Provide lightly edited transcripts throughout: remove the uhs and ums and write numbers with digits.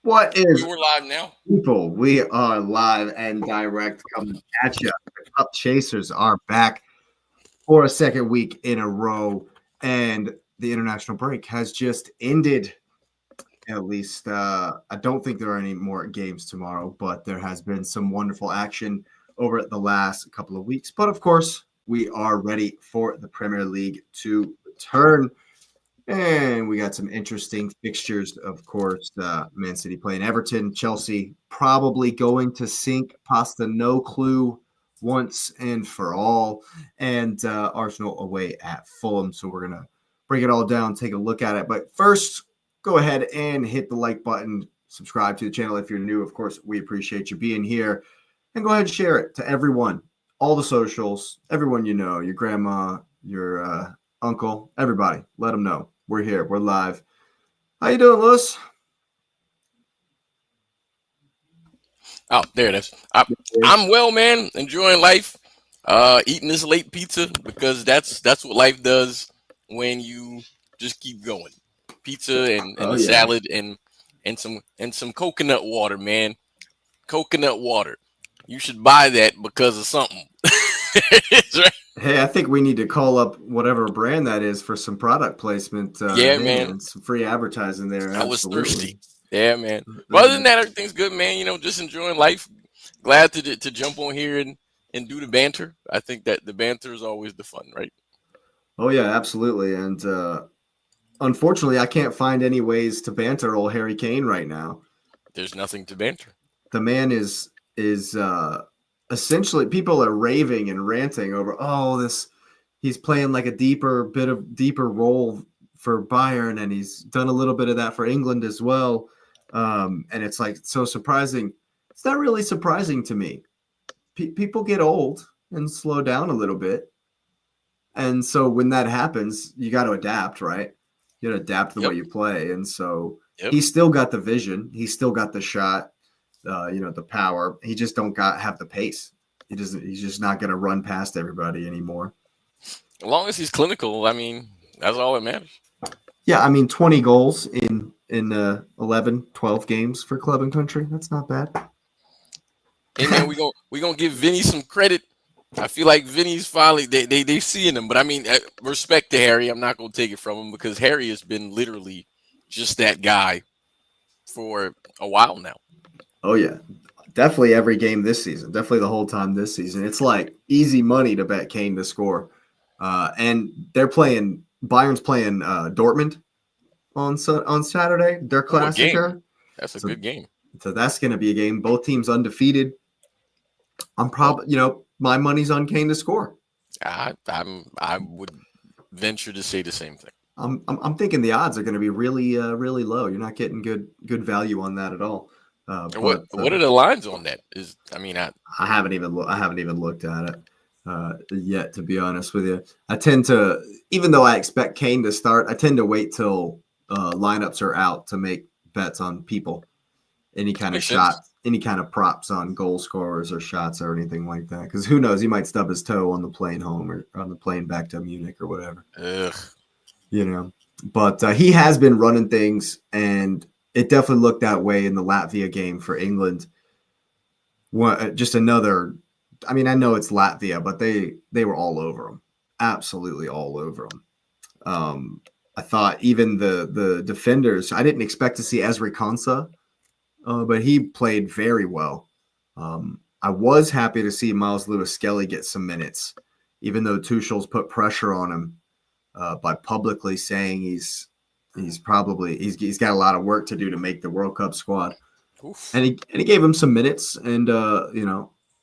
What We is were live now. people? We are live and direct coming at you. The Cup Chasers are back for a second week in a row, and the international break has just ended. At least, I don't think there are any more games tomorrow, but there has been some wonderful action over the last couple of weeks. But of course, we are ready for the Premier League to return. And we got some interesting fixtures, of course. Man City playing Everton, Chelsea probably going to sink pasta no clue once and for all, and Arsenal away at Fulham. So we're going to break it all down, take a look at it. But first, go ahead and hit the like button, subscribe to the channel if you're new. Of course, we appreciate you being here. And go ahead and share it to everyone, all the socials, everyone you know, your grandma, your uncle, everybody. Let them know. We're here. We're live. How you doing, Lewis? Oh, there it is. I'm well, man. Enjoying life. Eating this late pizza because that's what life does when you just keep going. Pizza and Oh a yeah. salad and some coconut water, man. Coconut water. You should buy that because of something. It's right. Hey, I think we need to call up whatever brand that is for some product placement. Yeah, Hey, man. man, some free advertising there. I was Absolutely. thirsty. Yeah, man. But other than that, everything's good, man. Just enjoying life. Glad to jump on here and do the banter. I think that the banter is always the fun, right? Oh yeah, absolutely. And unfortunately, I can't find any ways to banter old Harry Kane right now. There's nothing to banter. The man is essentially people are raving and ranting over. Oh, this he's playing like a deeper role for Bayern, and he's done a little bit of that for England as well. And it's like so surprising. It's not really surprising to me. People get old and slow down a little bit, and so when that happens, you got to adapt, right? You got to adapt the way Yep. you play, and so Yep. he's still got the vision. He's still got the shot. The power. He just don't have the pace. He doesn't. He's just not going to run past everybody anymore. As long as he's clinical, I mean, that's all that matters. Yeah, I mean, 20 goals in 11, 12 games for club and country. That's not bad. Hey, man, we gonna give Vinny some credit. I feel like Vinny's finally they seeing him, but I mean, respect to Harry. I'm not gonna take it from him because Harry has been literally just that guy for a while now. Oh yeah, definitely every game this season. Definitely the whole time this season. It's like easy money to bet Kane to score. And they're playing. Bayern's playing Dortmund on Saturday. Their Oh, a game. Klassiker. That's a So good game. so that's going to be a game. Both teams undefeated. I'm Well, probably my money's on Kane to score. I would venture to say the same thing. I'm thinking the odds are going to be really low. You're not getting good value on that at all. And But what are the lines on that? I mean, I haven't even looked at it yet, to be honest with you. I tend to, even though I expect Kane to start, I tend to wait till lineups are out to make bets on people, any kind of makes sense. shot, any kind of props on goal scorers or shots or anything like that. Because who knows, he might stub his toe on the plane home or on the plane back to Munich or whatever. Ugh. But he has been running things, and it definitely looked that way in the Latvia game for England. Just another. I mean, I know it's Latvia, but they were all over him, absolutely all over him. I thought even the defenders. I didn't expect to see Ezri Konsa, but he played very well. I was happy to see Miles Lewis Skelly get some minutes, even though Tuchel's put pressure on him by publicly saying he's got a lot of work to do to make the World Cup squad. Oof. And he gave him some minutes, and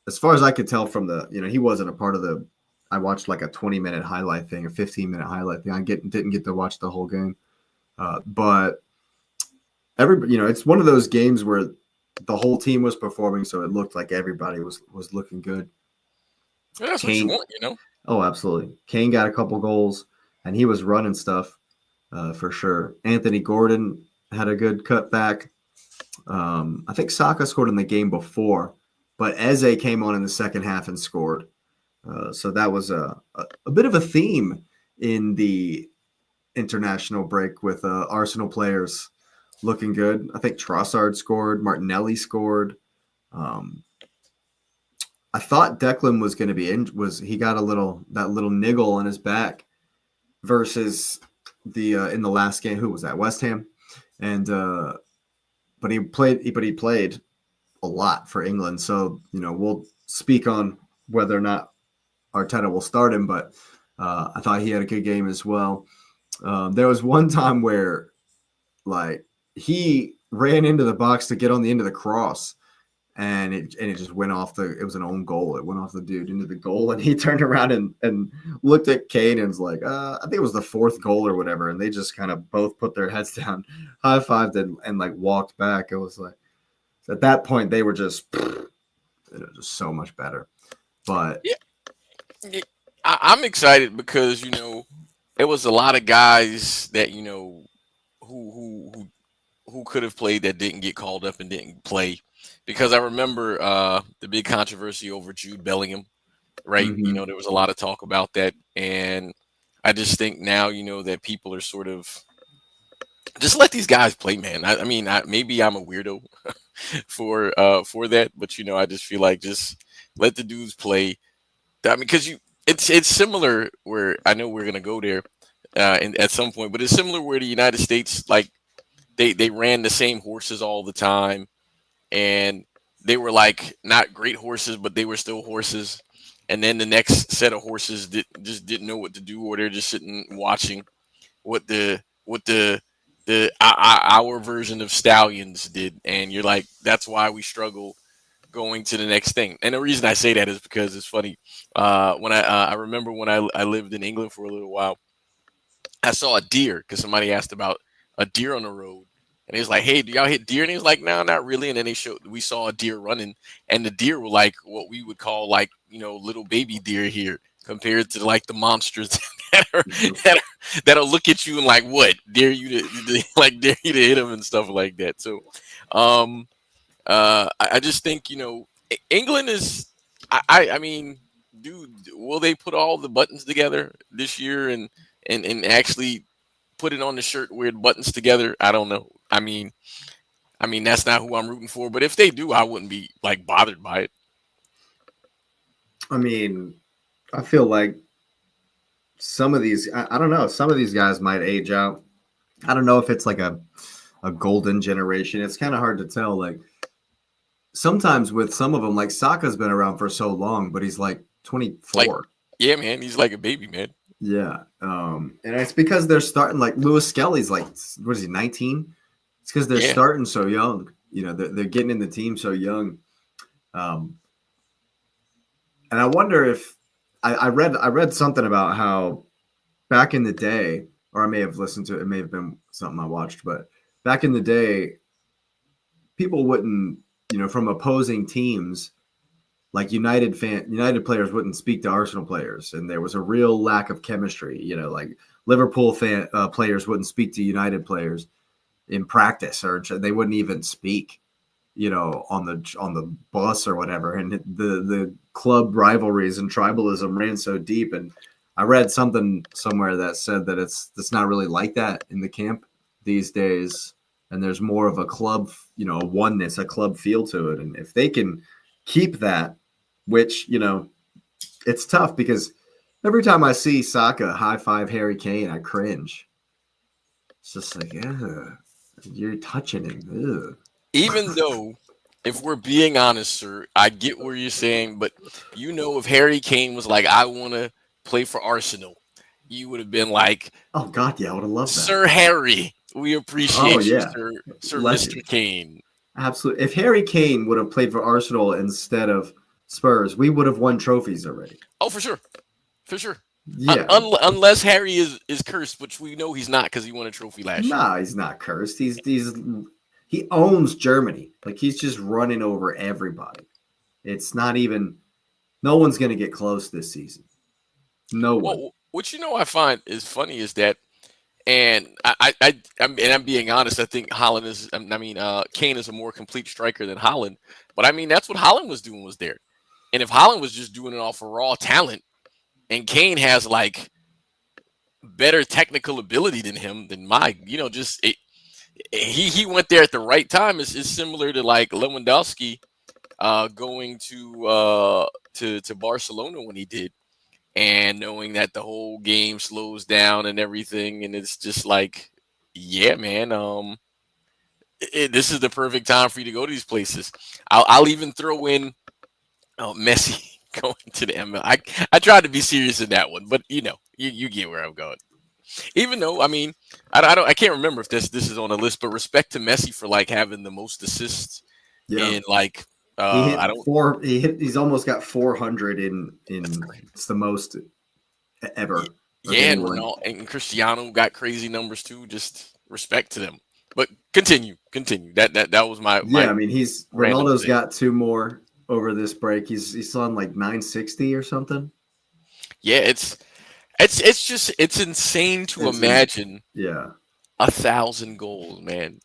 as far as I could tell from he wasn't a part of the. I watched like a 20-minute highlight thing, a 15-minute highlight thing. Didn't get to watch the whole game, but everybody, it's one of those games where the whole team was performing, so it looked like everybody was looking good. Yeah, that's what you Kane, want. oh, absolutely. Kane got a couple goals, and he was running stuff for sure. Anthony Gordon had a good cutback. I think Saka scored in the game before, but Eze came on in the second half and scored. So that was a bit of a theme in the international break with Arsenal players looking good. I think Trossard scored. Martinelli scored. Um, I thought Declan was going to be in. He got that little niggle on his back versus the in the last game. Who was that? West Ham, and but he played. But he played a lot for England. So we'll speak on whether or not Arteta will start him. But I thought he had a good game as well. There was one time where like he ran into the box to get on the end of the cross. And it just went off it was an own goal. It went off the dude into the goal, and he turned around and looked at Kane and was like, I think it was the fourth goal or whatever. And they just kind of both put their heads down, high-fived and like walked back. It was like, at that point, they were just so much better. But yeah, I'm excited because, there was a lot of guys that, who could have played that didn't get called up and didn't play. Because I remember the big controversy over Jude Bellingham, right? mm-hmm. There was a lot of talk about that. And I just think now, that people are sort of just let these guys play, man. I mean, maybe I'm a weirdo for that, but I just feel like just let the dudes play. I mean, because it's similar where I know we're gonna go there, and at some point, but it's similar where the United States like they ran the same horses all the time, and they were like not great horses, but they were still horses. And then the next set of horses just didn't know what to do, or they're just sitting watching what our version of stallions did. And you're like, that's why we struggle going to the next thing. And the reason I say that is because it's funny. When I remember when I lived in England for a little while, I saw a deer because somebody asked about a deer on the road. And he was like, "Hey, do y'all hit deer?" And he was like, "No, not really." And then we saw a deer running, and the deer were like what we would call like little baby deer here compared to like the monsters that'll look at you and like what dare you to like dare you to hit them and stuff like that. So, I just think England is. I mean, dude, will they put all the buttons together this year and actually put it on the shirt where the buttons together? I don't know. I mean, that's not who I'm rooting for. But if they do, I wouldn't be like bothered by it. I mean, I feel like some of these, I don't know, some of these guys might age out. I don't know if it's like a golden generation. It's kind of hard to tell. Like sometimes with some of them, like Saka's been around for so long, but he's like 24. Like, yeah, man, he's like a baby, man. Yeah. And it's because they're starting like Lewis Skelly's like, what is he, 19? It's because they're starting so young. They're getting in the team so young. And I wonder if I read something about how back in the day, or I may have listened to it, it may have been something I watched, but back in the day, people wouldn't, from opposing teams, like United players wouldn't speak to Arsenal players, and there was a real lack of chemistry. Like Liverpool players wouldn't speak to United players in practice, or they wouldn't even speak, on the bus or whatever. And the club rivalries and tribalism ran so deep. And I read something somewhere that said that it's not really like that in the camp these days, and there's more of a club, a oneness, a club feel to it. And if they can keep that, which it's tough because every time I see Saka high five Harry Kane, I cringe. It's just like, you're touching him. Ugh. Even though, if we're being honest, sir, I get what you're saying, but if Harry Kane was like, I want to play for Arsenal, you would have been like, oh God, yeah, I would have loved that. Sir Harry, we appreciate you, Sir Mr. Kane. Absolutely. If Harry Kane would have played for Arsenal instead of Spurs, we would have won trophies already. Oh, for sure. For sure. Yeah. Unless Harry is cursed, which we know he's not because he won a trophy last year. No, he's not cursed. He owns Germany. Like he's just running over everybody. It's not even. No one's going to get close this season. No one. Well, what I find is funny is that, and I'm being honest. I think Haaland is. Kane is a more complete striker than Haaland. But that's what Haaland was doing was there. And if Haaland was just doing it off of raw talent, and Kane has like better technical ability than him, then he went there at the right time. It's similar to like Lewandowski going to Barcelona when he did, and knowing that the whole game slows down and everything, and it's just like, yeah, man, this is the perfect time for you to go to these places. I'll even throw in Messi going to the ML. I tried to be serious in that one, but you get where I'm going. Even though, I mean, I can't remember if this is on the list, but respect to Messi for like having the most assists in like he hit I don't. He's almost got 400 in. It's the most ever. Yeah, and Ronaldo and Cristiano got crazy numbers too. Just respect to them. But continue. That was my. Yeah, I mean, Ronaldo's got 2 more over this break. He's on like 960 or something. Yeah, it's insane to imagine. 1,000 goals, man.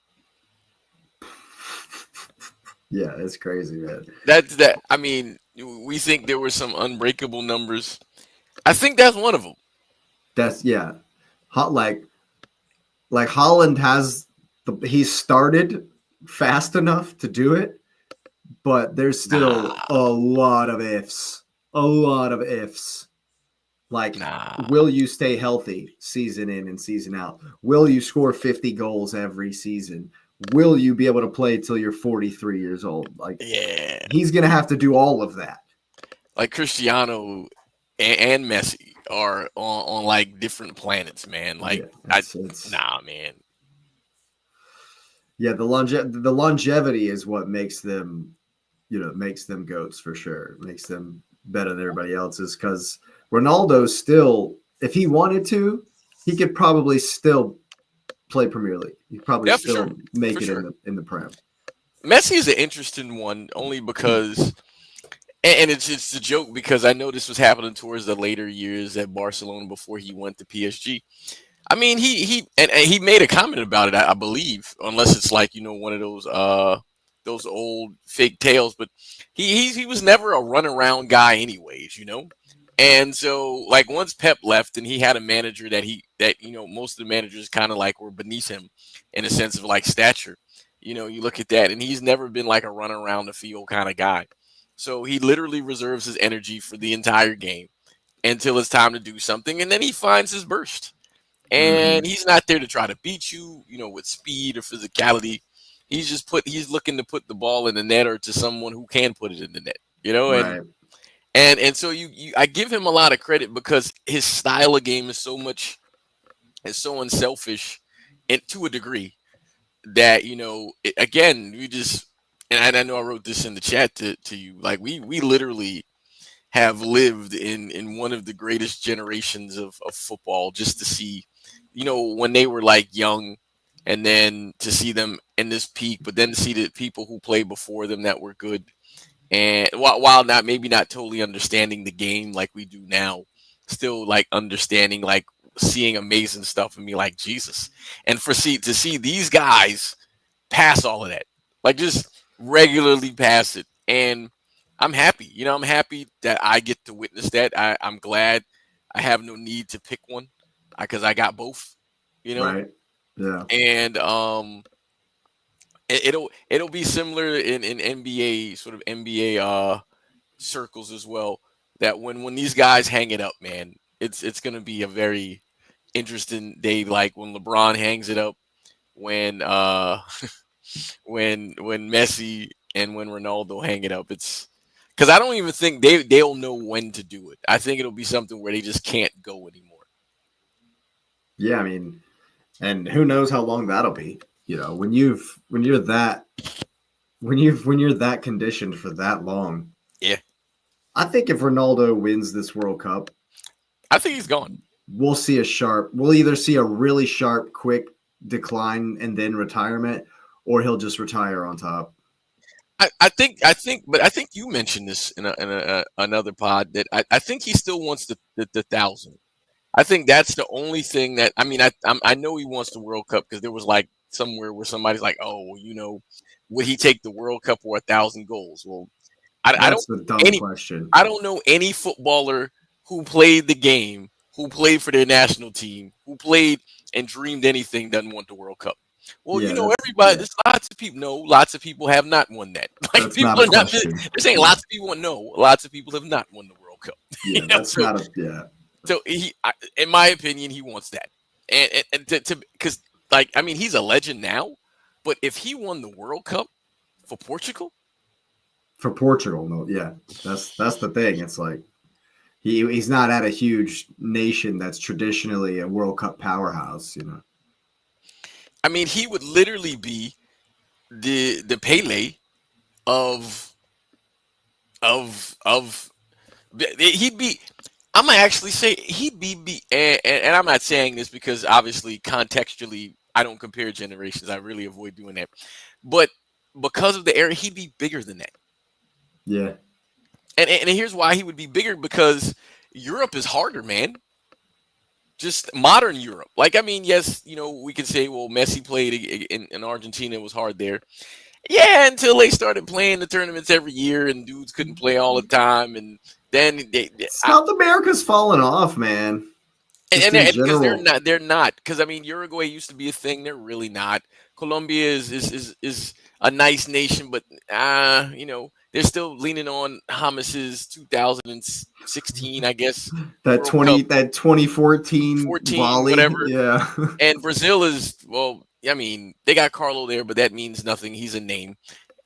Yeah, it's crazy, man. That. I mean, we think there were some unbreakable numbers. I think that's one of them. That's like Haaland has he started fast enough to do it, but there's still a lot of ifs. Like, will you stay healthy season in and season out? Will you score 50 goals every season? Will you be able to play till you're 43 years old? Like, he's going to have to do all of that. Like Cristiano and Messi are on like different planets, man. Like, man. Yeah, the longevity is what makes them, makes them goats for sure. Makes them better than everybody else's, because Ronaldo's still, if he wanted to, he could probably still play Premier League. He could probably still make it in the Prem. Messi is an interesting one only because, and it's a joke because I know this was happening towards the later years at Barcelona before he went to PSG. I mean, he made a comment about it, I believe, unless it's like one of those old fake tales. But he was never a runaround guy, anyways, And so, like, once Pep left, and he had a manager that most of the managers kind of like were beneath him in a sense of like stature. You look at that, and he's never been like a run around the field kind of guy. So he literally reserves his energy for the entire game until it's time to do something, and then he finds his burst. And he's not there to try to beat you, with speed or physicality. He's looking to put the ball in the net or to someone who can put it in the net, Right. And so I give him a lot of credit because his style of game is so unselfish, and to a degree that and I know I wrote this in the chat to you, like we literally have lived in one of the greatest generations of football, just to see, when they were like young, and then to see them in this peak, but then to see the people who played before them that were good. And while maybe not totally understanding the game like we do now, still like understanding, like seeing amazing stuff and be like, Jesus. And to see these guys pass all of that, like just regularly pass it. And I'm happy, I'm happy that I get to witness that. I'm glad I have no need to pick one because I got both, Right. Yeah. And it'll be similar in NBA, sort of NBA circles as well, that when these guys hang it up, man, it's gonna be a very interesting day, like when LeBron hangs it up, when when Messi and when Ronaldo hang it up. It's because I don't even think they'll know when to do it. I think it'll be something where they just can't go anymore. Yeah, I mean, and who knows how long that'll be. When you're that conditioned for that long. Yeah. I think if Ronaldo wins this World Cup, I think he's gone. We'll either see a really sharp, quick decline and then retirement, or he'll just retire on top. I think you mentioned this in another pod that I think he still wants the 1,000. I think that's the only thing that, I mean, I know he wants the World Cup because there was like somewhere where somebody's like, oh, would he take the World Cup or 1,000 goals? Well, that's a dumb question. I don't know any footballer who played the game, who played for their national team, who played and dreamed anything doesn't want the World Cup. Well, Yeah, everybody. There's lots of people. No, lots of people have not won that. Like that's not people a are not. question. They're saying Yeah, lots of people no. Lots of people have not won the World Cup. yeah, that's So not a yeah. in my opinion, he wants that, and to because like I mean, he's a legend now, but if he won the World Cup for Portugal, For Portugal, no, yeah, that's the thing. It's like he's not at a huge nation that's traditionally a World Cup powerhouse. I mean, he would literally be the Pele of of he'd be. I'm gonna actually say he'd and I'm not saying this because obviously contextually I don't compare generations. I really avoid doing that, but because of the era, he'd be bigger than that. Yeah, And here's why he would be bigger because Europe is harder, man. Just modern Europe. Like I mean, yes, we can say, well, Messi played in Argentina, it was hard there. Yeah, until they started playing the tournaments every year and dudes couldn't play all the time, and then South America's fallen off, man. Just in because general. they're not because I mean Uruguay used to be a thing, they're really not. Colombia is a nice nation, but they're still leaning on Hames's 2016, I guess, World Cup That 2014 14, volley. whatever. Yeah. And Brazil is, well, I mean, they got Carlo there, but that means nothing. He's a name.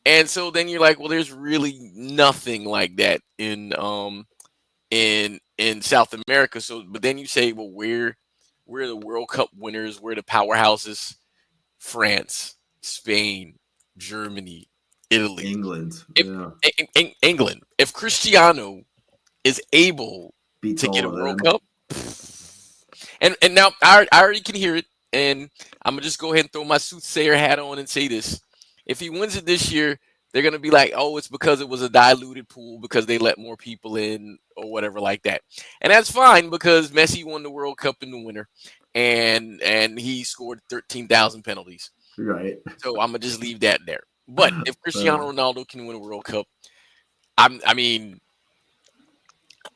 And so then you're like, well, there's really nothing like that in South America. So, but then you say, well, we're the World Cup winners, we're the powerhouses. France, Spain, Germany, Italy, England. if, Yeah. England. If Cristiano is able Beats to get all a of World them. Cup, and now I already can hear it, and I'm gonna just go ahead and throw my soothsayer hat on and say this: if he wins it this year, they're gonna be like, "Oh, it's because it was a diluted pool because they let more people in or whatever like that," and that's fine because Messi won the World Cup in the winter, and he scored 13,000 penalties. Right. So I'm gonna just leave that there. But if Cristiano Ronaldo can win a World Cup, I mean,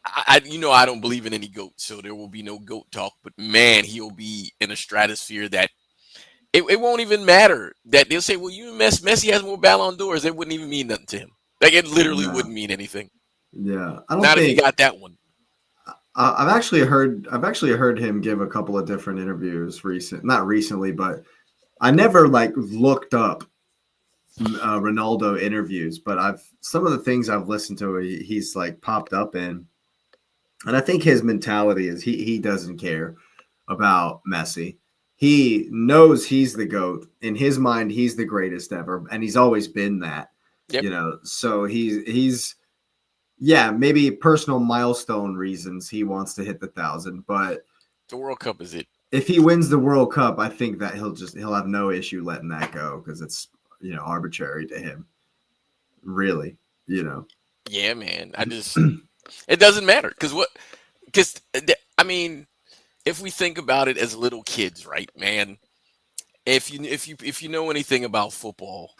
I don't believe in any goat, so there will be no goat talk. But man, he'll be in a stratosphere that it won't even matter. That they'll say, well, Messi has more Ballon d'Ors. It wouldn't even mean nothing to him. Like it literally No. wouldn't mean anything. Yeah. I don't Not if he think got that one. I've actually heard him give a couple of different interviews not recently, but I never like looked up Ronaldo interviews, but some of the things I've listened to, he's like popped up in, and I think his mentality is he doesn't care about Messi. He knows he's the GOAT. In his mind, he's the greatest ever, and he's always been that. Yep. So he's yeah, maybe personal milestone reasons he wants to hit the 1,000, but The World Cup is it. if he wins the World Cup, I think that he'll have no issue letting that go because it's arbitrary to him. Really. Yeah, man. It doesn't matter because I mean, if we think about it as little kids, right, man? If you know anything about football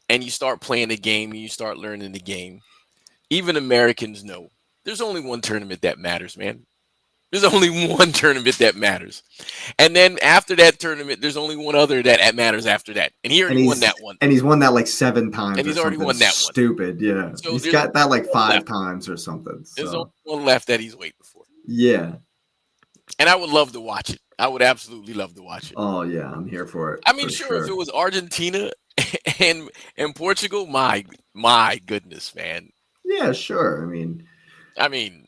and you start playing the game and you start learning the game, even Americans know there's only one tournament that matters, man. There's only one tournament that matters. And then after that tournament, there's only one other that matters after that. And he already won that one. And he's won that like 7 times And or he's already something won that one. stupid. Yeah. So he's there's got that like one 5 left. times or something. There's So only one left that he's waiting for. yeah. And I would love to watch it. I would absolutely love to watch it. Oh yeah, I'm here for it. I mean, for sure, if it was Argentina and Portugal, my goodness, man. Yeah, sure. I mean,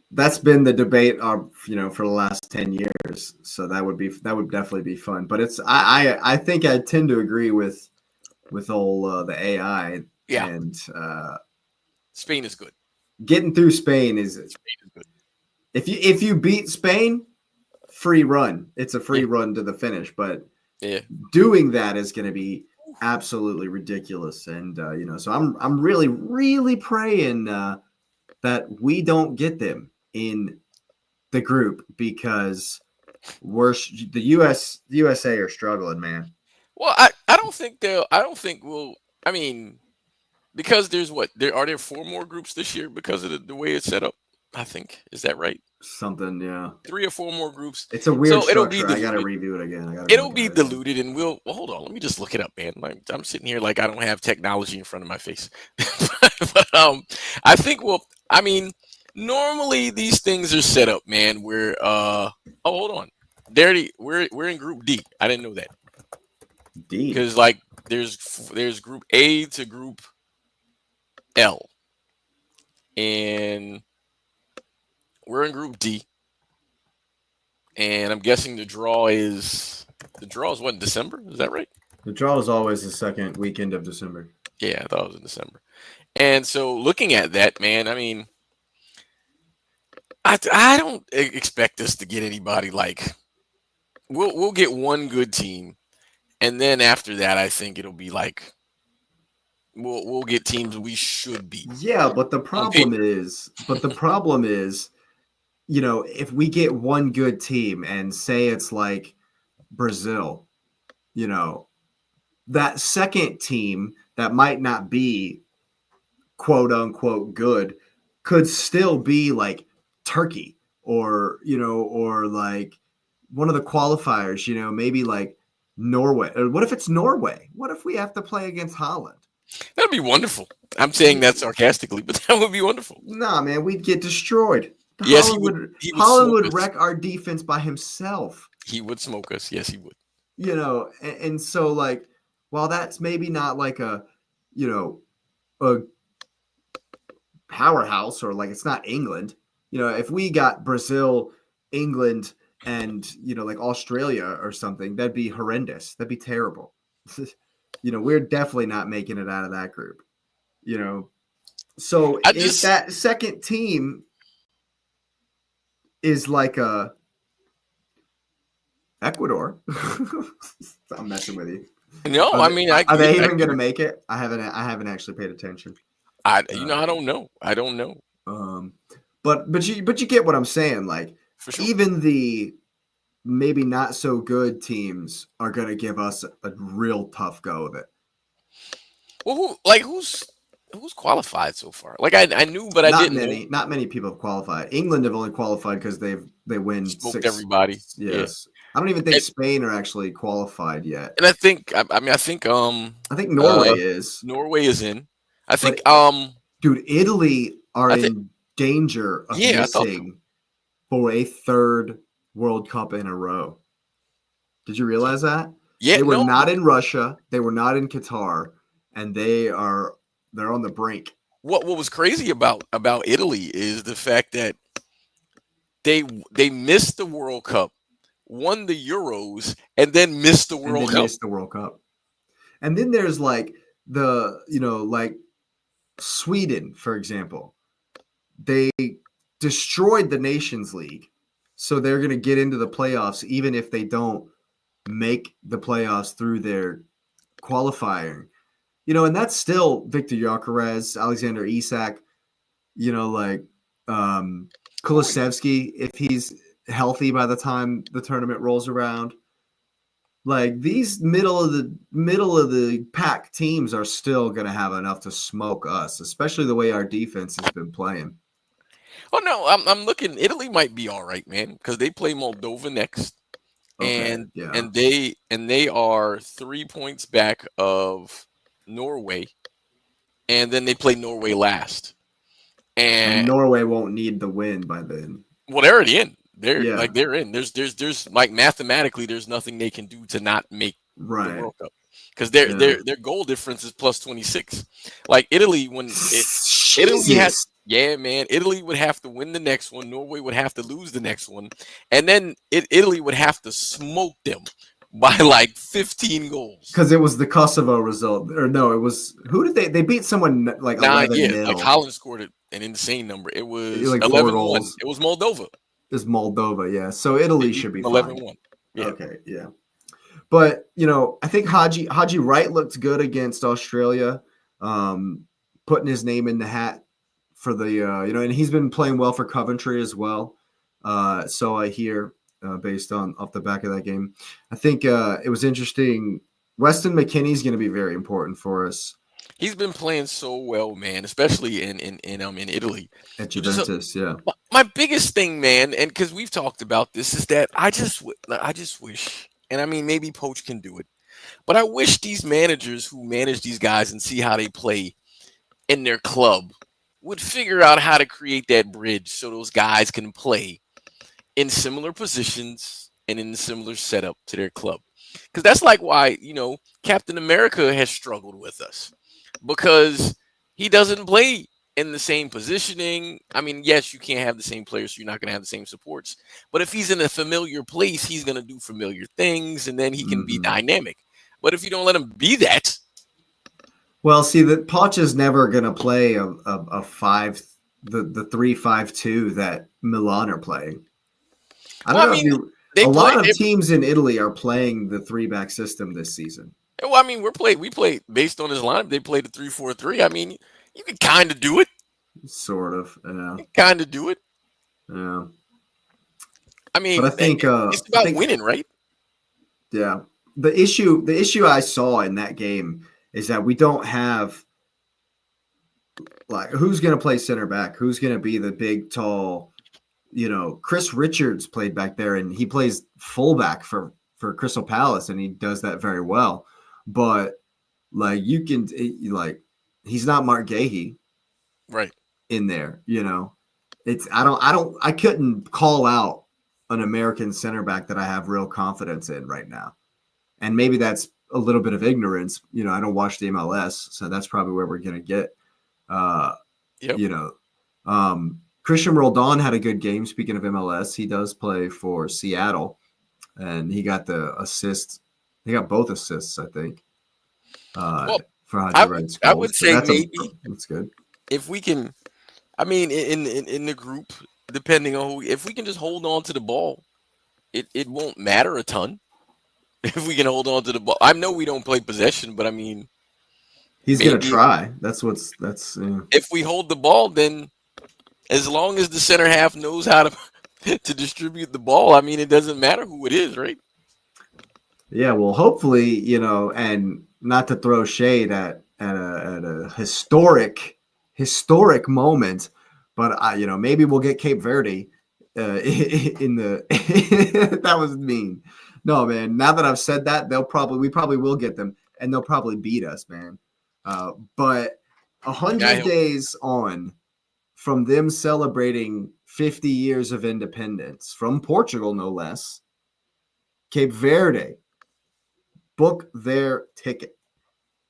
that's been the debate for the last 10 years. So that would definitely be fun. But it's I think I tend to agree with all the AI yeah, and Spain is good. getting through Spain is good. If you beat Spain, free run. It's a free Yeah. run to the finish, but Yeah. doing that is going to be absolutely ridiculous. And so I'm really really praying that we don't get them in the group because the USA are struggling, man. Well, I don't think we'll. I mean, because there are 4 more groups this year because of the way it's set up. I think, is that right? something. Yeah, 3 or 4 more groups. it's a weird So it'll be structure. I got to diluted. review it again. I got to It'll look be at it again. diluted, and well, hold on. Let me just look it up, man. Like I'm sitting here like I don't have technology in front of my face. but I think I mean, normally these things are set up, man. Where oh, hold on. We're in Group D. I didn't know that D. because like there's Group A to Group L, and we're in Group D. And I'm guessing the draw is what, in December? Is that right? The draw is always the second weekend of December. Yeah, I thought it was in December. And so looking at that, man, I mean, I don't expect us to get anybody like we'll get one good team, and then after that, I think it'll be like we'll get teams we should beat. Yeah, but the problem is, you know, if we get one good team and say it's like Brazil, you know, that second team that might not be quote unquote good could still be like Turkey or, you know, or like one of the qualifiers, you know, maybe like Norway. Or what if it's Norway? What if we have to play against Holland? That'd be wonderful. I'm saying that sarcastically, but that would be wonderful. Nah, man, we'd get destroyed. Yes, Haaland would wreck our defense by himself. He would smoke us. Yes, he would. You know, and so like, while that's maybe not like a, you know, a powerhouse or like it's not England, you know, if we got Brazil, England, and, you know, like Australia or something, that'd be horrendous. That'd be terrible. You know, we're definitely not making it out of that group, you know. So if that second team is like a Ecuador, I'm messing with you. No, I mean, are they even going to make it? I haven't actually paid attention. I don't know. I don't know. But you get what I'm saying. Like, for sure. Even the maybe not so good teams are going to give us a real tough go of it. Well, who's qualified so far? Like I knew, but I didn't know. Not many people have qualified. England have only qualified because they win Smoked everybody. Yes, yeah. I don't even think Spain are actually qualified yet. And I think Norway is. Norway is in. I think dude, Italy are in danger of missing for a third World Cup in a row. Did you realize that? Yeah, they were not in Russia. They were not in Qatar, and they're on the brink. What was crazy about Italy is the fact that they missed the World Cup, won the Euros, and then missed the World Cup. And then there's like like Sweden, for example. They destroyed the Nations League, so they're going to get into the playoffs even if they don't make the playoffs through their qualifying. You know, and that's still Victor Gyökeres, Alexander Isak, you know, like Kulusevski, if he's healthy by the time the tournament rolls around. Like, these middle of the pack teams are still going to have enough to smoke us, especially the way our defense has been playing. Oh no, I'm looking. Italy might be all right, man, because they play Moldova next, and they are 3 points back of Norway, and then they play Norway last. And Norway won't need the win by then. Well, they're already in. They're in. There's like mathematically, there's nothing they can do to not make the World Cup, because their goal difference is plus 26. Like Italy, Italy would have to win the next one. Norway would have to lose the next one, and then Italy would have to smoke them by like 15 goals. Because it was the Kosovo result, or no, it was who did they beat someone like 11-0. Like Haaland scored an insane number. It was like 11-1. It was Moldova. It's Moldova, yeah. So Italy should be 11-1. Yeah. Okay, yeah. But, you know, I think Haji Wright looked good against Australia, putting his name in the hat for the, and he's been playing well for Coventry as well. So I hear, based on off the back of that game. I think it was interesting. Weston McKennie's going to be very important for us. He's been playing so well, man, especially in Italy. At So just Juventus, yeah. my biggest thing, man, and because we've talked about this, is that I just wish, and I mean maybe Poach can do it, but I wish these managers who manage these guys and see how they play in their club would figure out how to create that bridge so those guys can play in similar positions and in similar setup to their club. Because that's like why, Captain America has struggled with us because he doesn't play in the same positioning. I mean, yes, you can't have the same players, so you're not going to have the same supports. But if he's in a familiar place, he's going to do familiar things and then he can be Hmm. dynamic. But if you don't let him be that, Well, see that Poch is never going to play a five, the 3-5-2 that Milan are playing. I don't well, I know if mean, you. they A play. lot of teams in Italy are playing the 3-back system this season. Well, I mean, we play based on his lineup. They played a 3-4-3. I mean, you can kind of do it. Sort of, yeah, You kind of do it. yeah. I But mean, it's I about think, winning, right? yeah. The issue I saw in that game is that we don't have like who's going to play center back, who's going to be the big, tall. Chris Richards played back there, and he plays fullback for Crystal Palace, and he does that very well. But like he's not Mark Gahey Right. in there. It's I couldn't call out an American center back that I have real confidence in right now, and maybe that's a little bit of ignorance. I don't watch the MLS, so that's probably where we're gonna get. Uh, Yep. you know, Christian Roldan had a good game. Speaking of MLS, he does play for Seattle, and he got the assist. He got both assists, I think, Well, for I Haji would Red's I would goals. So say maybe that's good. if we can. I mean, in the group, depending on who, if we can just hold on to the ball, it won't matter a ton. If we can hold on to the ball, I know we don't play possession, but I mean, He's gonna maybe try. That's. Yeah. if we hold the ball, then as long as the center half knows how to to distribute the ball, I mean, it doesn't matter who it is, right? Yeah, well, hopefully, and not to throw shade at a historic moment, but maybe we'll get Cape Verde in the. That was mean. No, man. Now that I've said that, we probably will get them, and they'll probably beat us, man. But Yeah, I 100 hope. days on from them celebrating 50 years of independence from Portugal, no less. Cape Verde book their ticket.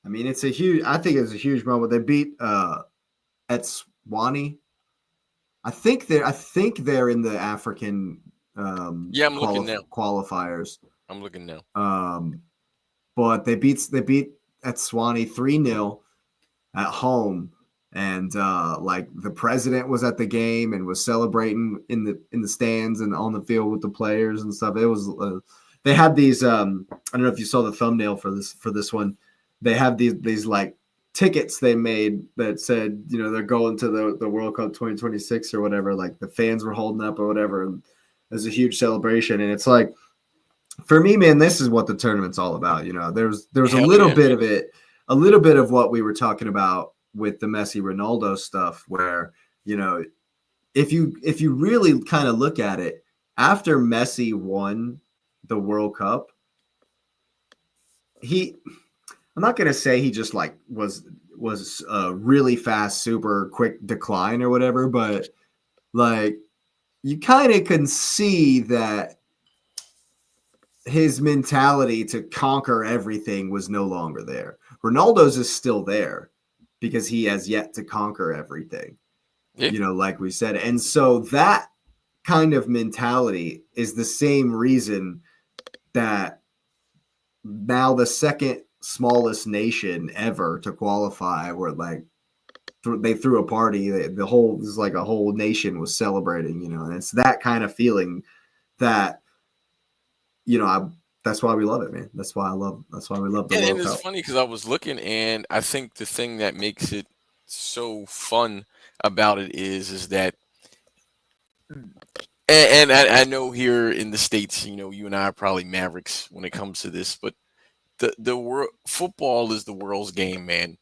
I mean, I think it's a huge moment. They beat at Swanee. I think they're in the African Yeah, I'm looking now. qualifiers. I'm looking now. But they beat at Swanee 3-0 at home. And like the president was at the game and was celebrating in the stands and on the field with the players and stuff. It was they had these I don't know if you saw the thumbnail for this one. They have these like tickets they made that said, they're going to the World Cup 2026 or whatever. Like the fans were holding up or whatever. And it was a huge celebration. And it's like, for me, man, this is what the tournament's all about. There was a Hell little yeah, bit man. of it, a little bit of what we were talking about with the Messi Ronaldo stuff, where if you really kind of look at it, after Messi won the World Cup, I'm not gonna say he just like was a really fast, super quick decline or whatever, but like you kind of can see that his mentality to conquer everything was no longer there. Ronaldo's is still there because he has yet to conquer everything, Yeah. like we said. And so that kind of mentality is the same reason that now the second smallest nation ever to qualify were like they threw a party. The whole this is like a whole nation was celebrating, and it's that kind of feeling that that's why we love it, man. That's why we love the And World it's Cup. funny because I was looking, and I think the thing that makes it so fun about it is that, and I know here in the States, you and I are probably mavericks when it comes to this, but the world football is the world's game, man.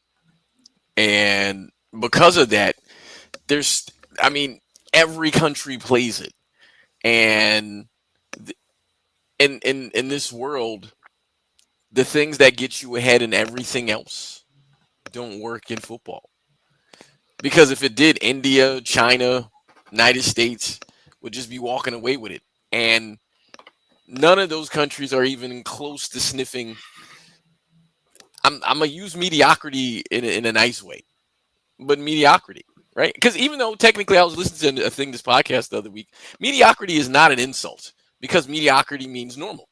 And because of that, there's, I mean, every country plays it. And in this world, the things that get you ahead in everything else don't work in football. Because if it did, India, China, United States would just be walking away with it. And none of those countries are even close to sniffing. I'm gonna use mediocrity in a nice way, but mediocrity, right? Because even though technically I was listening to a thing this podcast the other week, mediocrity is not an insult because mediocrity means normal.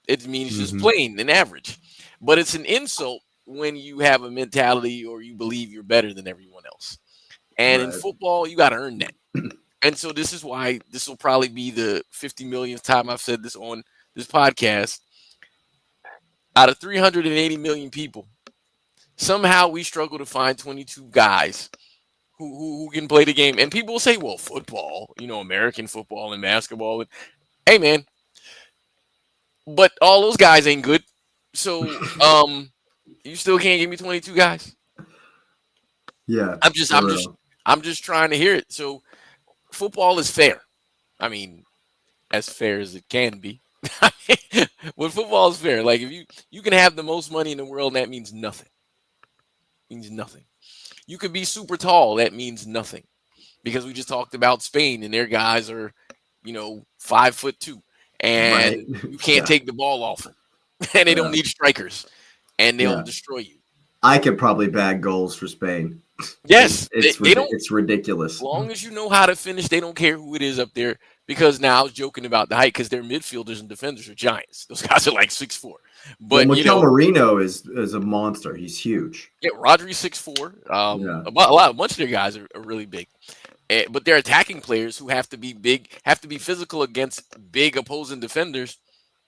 It means just plain and average. But it's an insult when you have a mentality or you believe you're better than everyone else. And in football, you got to earn that. And so this is why this will probably be the 50 millionth time I've said this on this podcast. Out of 380 million people, somehow we struggle to find 22 guys who can play the game. And people will say, well, football, American football and basketball. Hey, man. But all those guys ain't good. So you still can't give me 22 guys. Yeah. I'm just trying to hear it. So football is fair. I mean, as fair as it can be. When football is fair, like if you can have the most money in the world, that means nothing. It means nothing. You could be super tall, that means nothing. Because we just talked about Spain and their guys are, 5'2", and you can't take the ball off them. And they don't need strikers, and they'll destroy you. I could probably bag goals for Spain. Yes, it's ridiculous. As long as you know how to finish, they don't care who it is up there. Because now I was joking about the height because their midfielders and defenders are giants. Those guys are like 6'4". But Mikel Marino is a monster. He's huge. Yeah, Rodri's 6'4". A bunch of their guys are really big. But they're attacking players who have to be big, have to be physical against big opposing defenders.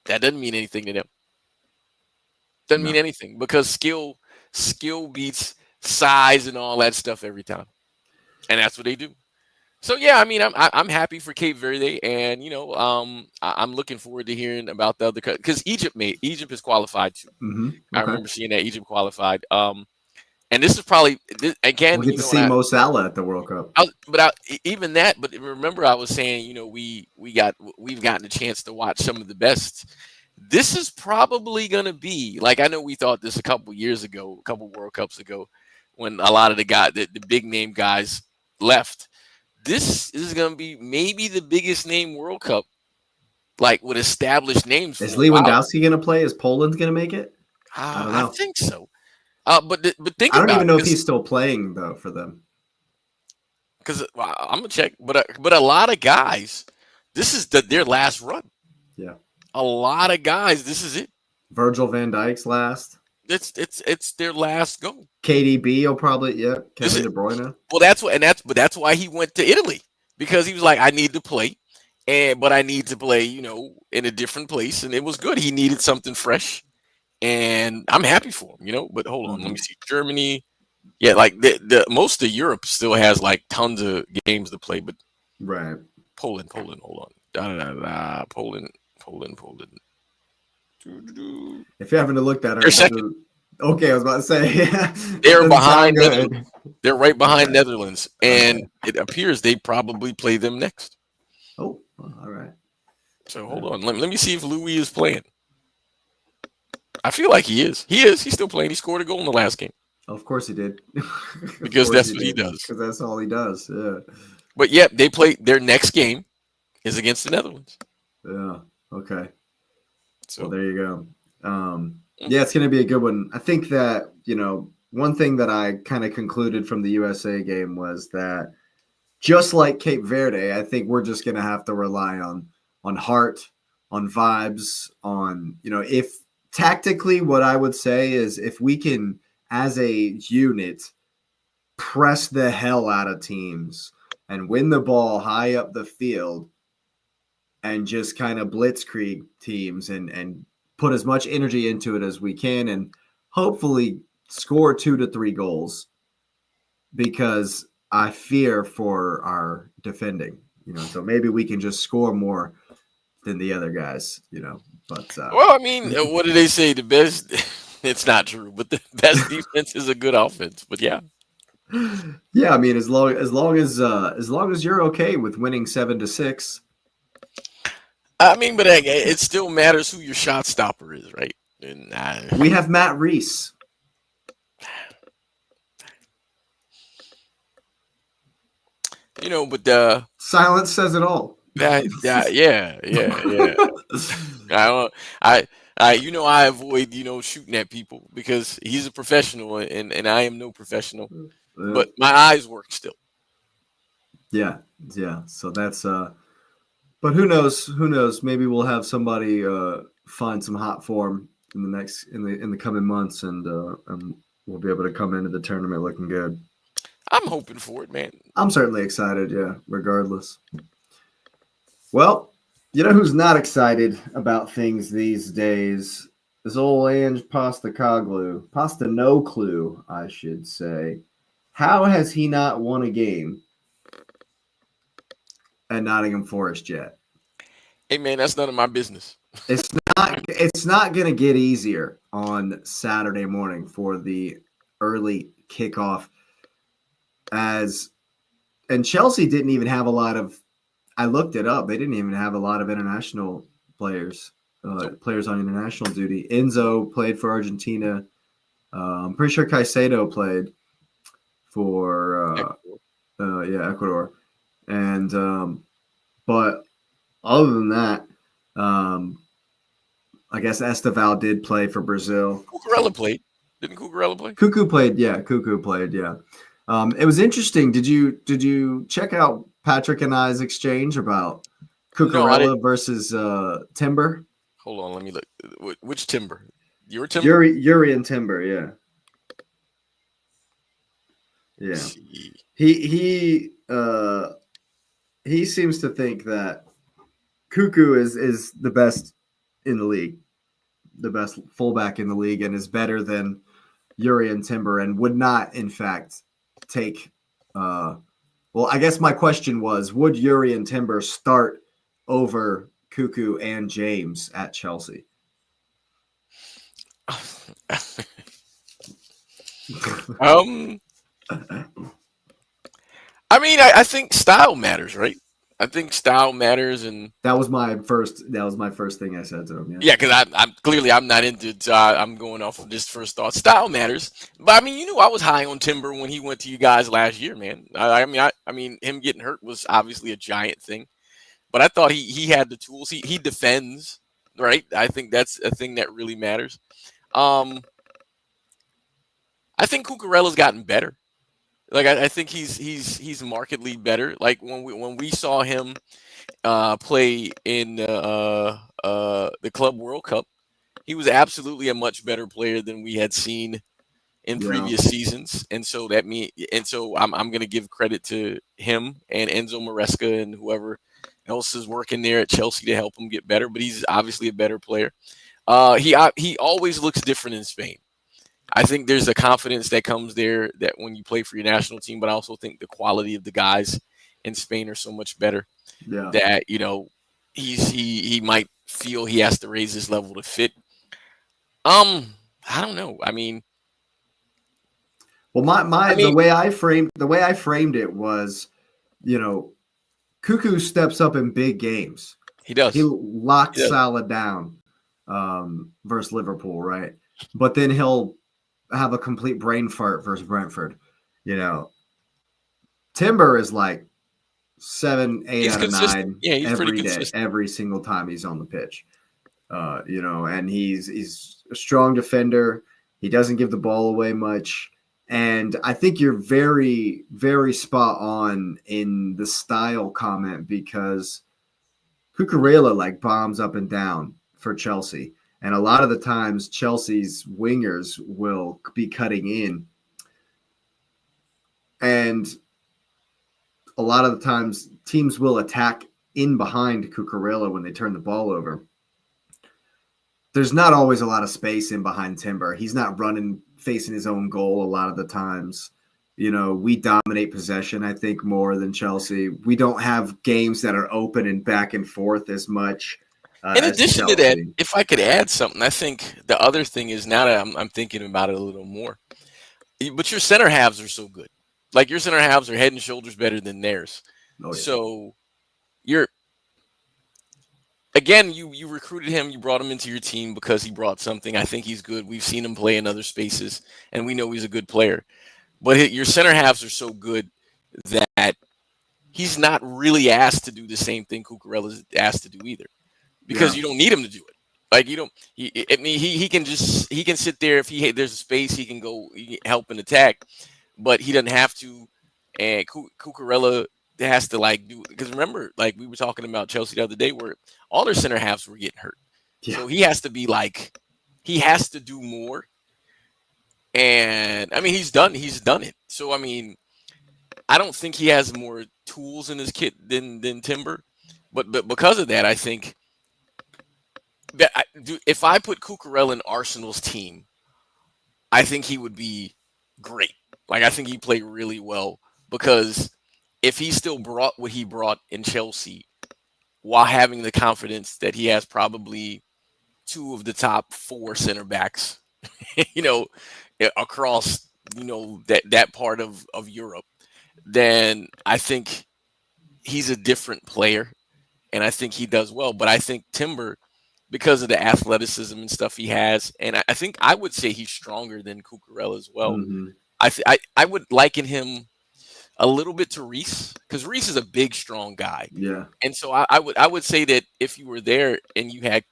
That doesn't mean anything to them. Doesn't mean anything because skill beats size and all that stuff every time, and that's what they do. So yeah, I mean, I'm happy for Cape Verde, and I'm looking forward to hearing about the other because Egypt is qualified too. Okay. I remember seeing that Egypt qualified. And this is probably again. We'll get to see Mo Salah at the World Cup. But remember, I was saying, we've gotten a chance to watch some of the best. This is probably going to be like I know we thought this a couple years ago, a couple World Cups ago, when a lot of the big name guys left. This is going to be maybe the biggest name World Cup, like with established names. Is Lewandowski going to play? Is Poland going to make it? I don't know. I think so. But think I don't even know if he's still playing though for them. Because I'm gonna check, but a lot of guys, this is their last run. Yeah, a lot of guys, this is it. Virgil van Dijk's last. It's their last go. KDB will probably Kevin De Bruyne. Well, that's why he went to Italy because he was like, I need to play, but I need to play, in a different place, and it was good. He needed something fresh, and I'm happy for him, But hold on, let me see. Germany, yeah, like the most of Europe still has like tons of games to play, but right. Poland, hold on, Poland. If you're having to look that up, okay, I was about to say they're behind. They're right behind Netherlands, and it appears they probably play them next. Oh, all right. So hold on, let me see if Louis is playing. I feel like he is. He's still playing. He scored a goal in the last game. Of course he did. Because that's what he does. Because that's all he does. Yeah. But yeah, they play their next game is against the Netherlands. Yeah. Okay. So well, there you go. Yeah, it's going to be a good one. I think that, one thing that I kind of concluded from the USA game was that just like Cape Verde, I think we're just going to have to rely on heart, on vibes, on, if tactically what I would say is if we can, as a unit, press the hell out of teams and win the ball high up the field and just kind of blitzkrieg teams and put as much energy into it as we can and hopefully score 2 to 3 goals, because I fear for our defending, so maybe we can just score more than the other guys, but well, I mean, what do they say? The best, it's not true, but the best defense is a good offense, but yeah. Yeah, I mean, as long as you're okay with winning 7-6. I mean, but it still matters who your shot stopper is, right? And We have Matt Reese. but Silence says it all. yeah. I, I avoid shooting at people because he's a professional and I am no professional, but my eyes work still. Yeah. So that's but who knows? Who knows? Maybe we'll have somebody find some hot form in the coming months, and we'll be able to come into the tournament looking good. I'm hoping for it, man. I'm certainly excited. Yeah, regardless. Well, you know who's not excited about things these days? This old Ange Postecoglou. Pasta no clue, I should say. How has he not won a game at Nottingham Forest yet? Hey, man, that's none of my business. It's not going to get easier on Saturday morning for the early kickoff. And Chelsea didn't even have a lot of. I looked it up. They didn't even have a lot of international players on international duty. Enzo played for Argentina. I'm pretty sure Caicedo played for Ecuador. And but other than that, I guess Esteval did play for Brazil. Cucurella played. Didn't Cucurella play? Cuckoo played. Yeah, Cuckoo played. Yeah. It was interesting. Did you check out Patrick and I's exchange about Cucurella versus Timber? Hold on, let me look. Which Timber? Your Timber? Yuri and Timber. Yeah. Yeah. He seems to think that Cuckoo is the best in the league, the best fullback in the league, and is better than Yuri and Timber, and would not, in fact, take. Well, I guess my question was: would Yuri and Timber start over Cuckoo and James at Chelsea? I mean, I think style matters, right? I think style matters, and that was my first thing I said to him. Yeah, because I'm not into it. So I'm going off of this first thought. Style matters, but I mean, I was high on Timber when he went to you guys last year, man. I mean, him getting hurt was obviously a giant thing, but I thought he had the tools. He defends, right? I think that's a thing that really matters. I think Cucurella's gotten better. Like I think he's markedly better. Like when we saw him play in the Club World Cup, he was absolutely a much better player than we had seen in previous seasons. And so I'm going to give credit to him and Enzo Maresca and whoever else is working there at Chelsea to help him get better. But he's obviously a better player. He always looks different in Spain. I think there's a confidence that comes there that when you play for your national team, but I also think the quality of the guys in Spain are so much better that, he might feel he has to raise his level to fit. I don't know. I mean, well, the way I framed it was, Cuckoo steps up in big games. He does. He locked Salah down versus Liverpool, right? But then he'll have a complete brain fart versus Brentford. Timber is like 7, 8 out of 9 every day, every single time he's on the pitch. And he's a strong defender. He doesn't give the ball away much. And I think you're very, very spot on in the style comment because Cucurella bombs up and down for Chelsea. And a lot of the times Chelsea's wingers will be cutting in. And a lot of the times teams will attack in behind Cucurella when they turn the ball over. There's not always a lot of space in behind Timber. He's not running, facing his own goal a lot of the times. We dominate possession, I think, more than Chelsea. We don't have games that are open and back and forth as much. In addition to that, if I could add something, I think the other thing is now that I'm thinking about it a little more, but your center halves are so good. Like your center halves are head and shoulders better than theirs. Oh, yeah. So you're again, you recruited him, you brought him into your team because he brought something. I think he's good. We've seen him play in other spaces, and we know he's a good player. But your center halves are so good that he's not really asked to do the same thing Cucurella's asked to do either, because you don't need him to do it. Like you don't. He can sit there if there's a space he can go help and attack, but he doesn't have to. And Cucurella has to like do, because remember, like we were talking about Chelsea the other day, where all their center halves were getting hurt, so he has to be like, he has to do more. And I mean, he's done it. So I mean, I don't think he has more tools in his kit than Timber, but because of that, I think that if I put Cucurella in Arsenal's team, I think he would be great. Like I think he played really well, because if he still brought what he brought in Chelsea while having the confidence that he has probably two of the top 4 center backs, across, that part of Europe, then I think he's a different player, and I think he does well. But I think Timber, because of the athleticism and stuff he has, and I think I would say he's stronger than Cucurella as well. Mm-hmm. I would liken him a little bit to Reece, because Reece is a big, strong guy. Yeah. And so I would say that if you were there and you had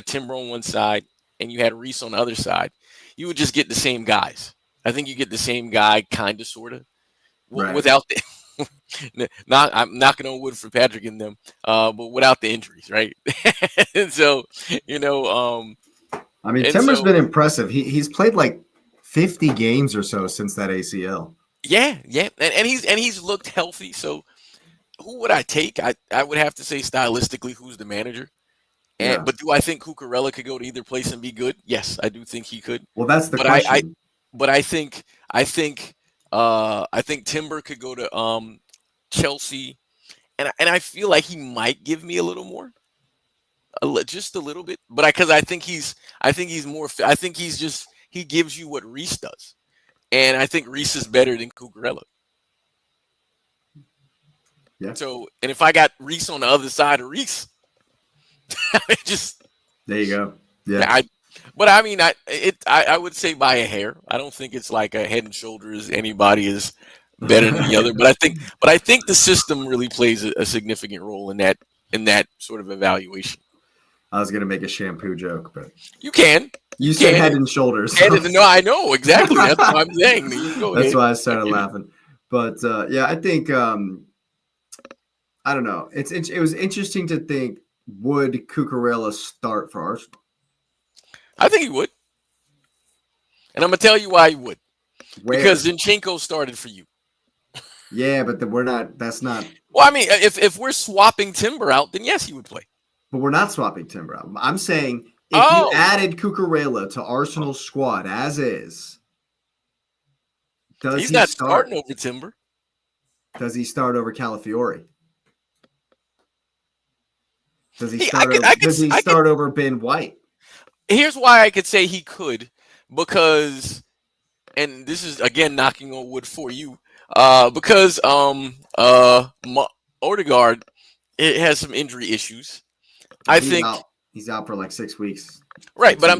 Timber on one side and you had Reece on the other side, you would just get the same guys. I think you get the same guy, kind of, sort of, Right. without the I'm knocking on wood for Patrick and them, but without the injuries, right? And so, I mean, Timber's been impressive. He's played like 50 games or so since that ACL. Yeah, and he's looked healthy. So who would I take? I would have to say stylistically, who's the manager? But do I think Cucurella could go to either place and be good? Yes, I do think he could. Well, that's the question. I think Timber could go to Chelsea, and I feel like he might give me a little more, just a little bit. But I think he's more. I think he gives you what Reece does, and I think Reece is better than Cucurella. Yeah. So, and if I got Reece on the other side of Reece, there you go. Yeah. But I mean, I would say by a hair. I don't think it's like a head and shoulders. Anybody is better than the other. But I think the system really plays a significant role in that sort of evaluation. I was gonna make a shampoo joke, but you can. You said head and shoulders. No, I know exactly. That's what I'm saying. That's why I started laughing. But I think I don't know. It was interesting to think, would Cucurella start for Arsenal? I think he would. And I'm going to tell you why he would. Where? Because Zinchenko started for you. Yeah, but that's not. Well, I mean, if we're swapping Timber out, then yes, he would play. But we're not swapping Timber out. I'm saying if you added Cucurella to Arsenal's squad as is, he's not starting over Timber. Does he start over Calafiori? Does he start over Ben White? Here's why I could say he could, because, and this is again knocking on wood for you, because Odegaard, it has some injury issues. He's out for like 6 weeks. Right, but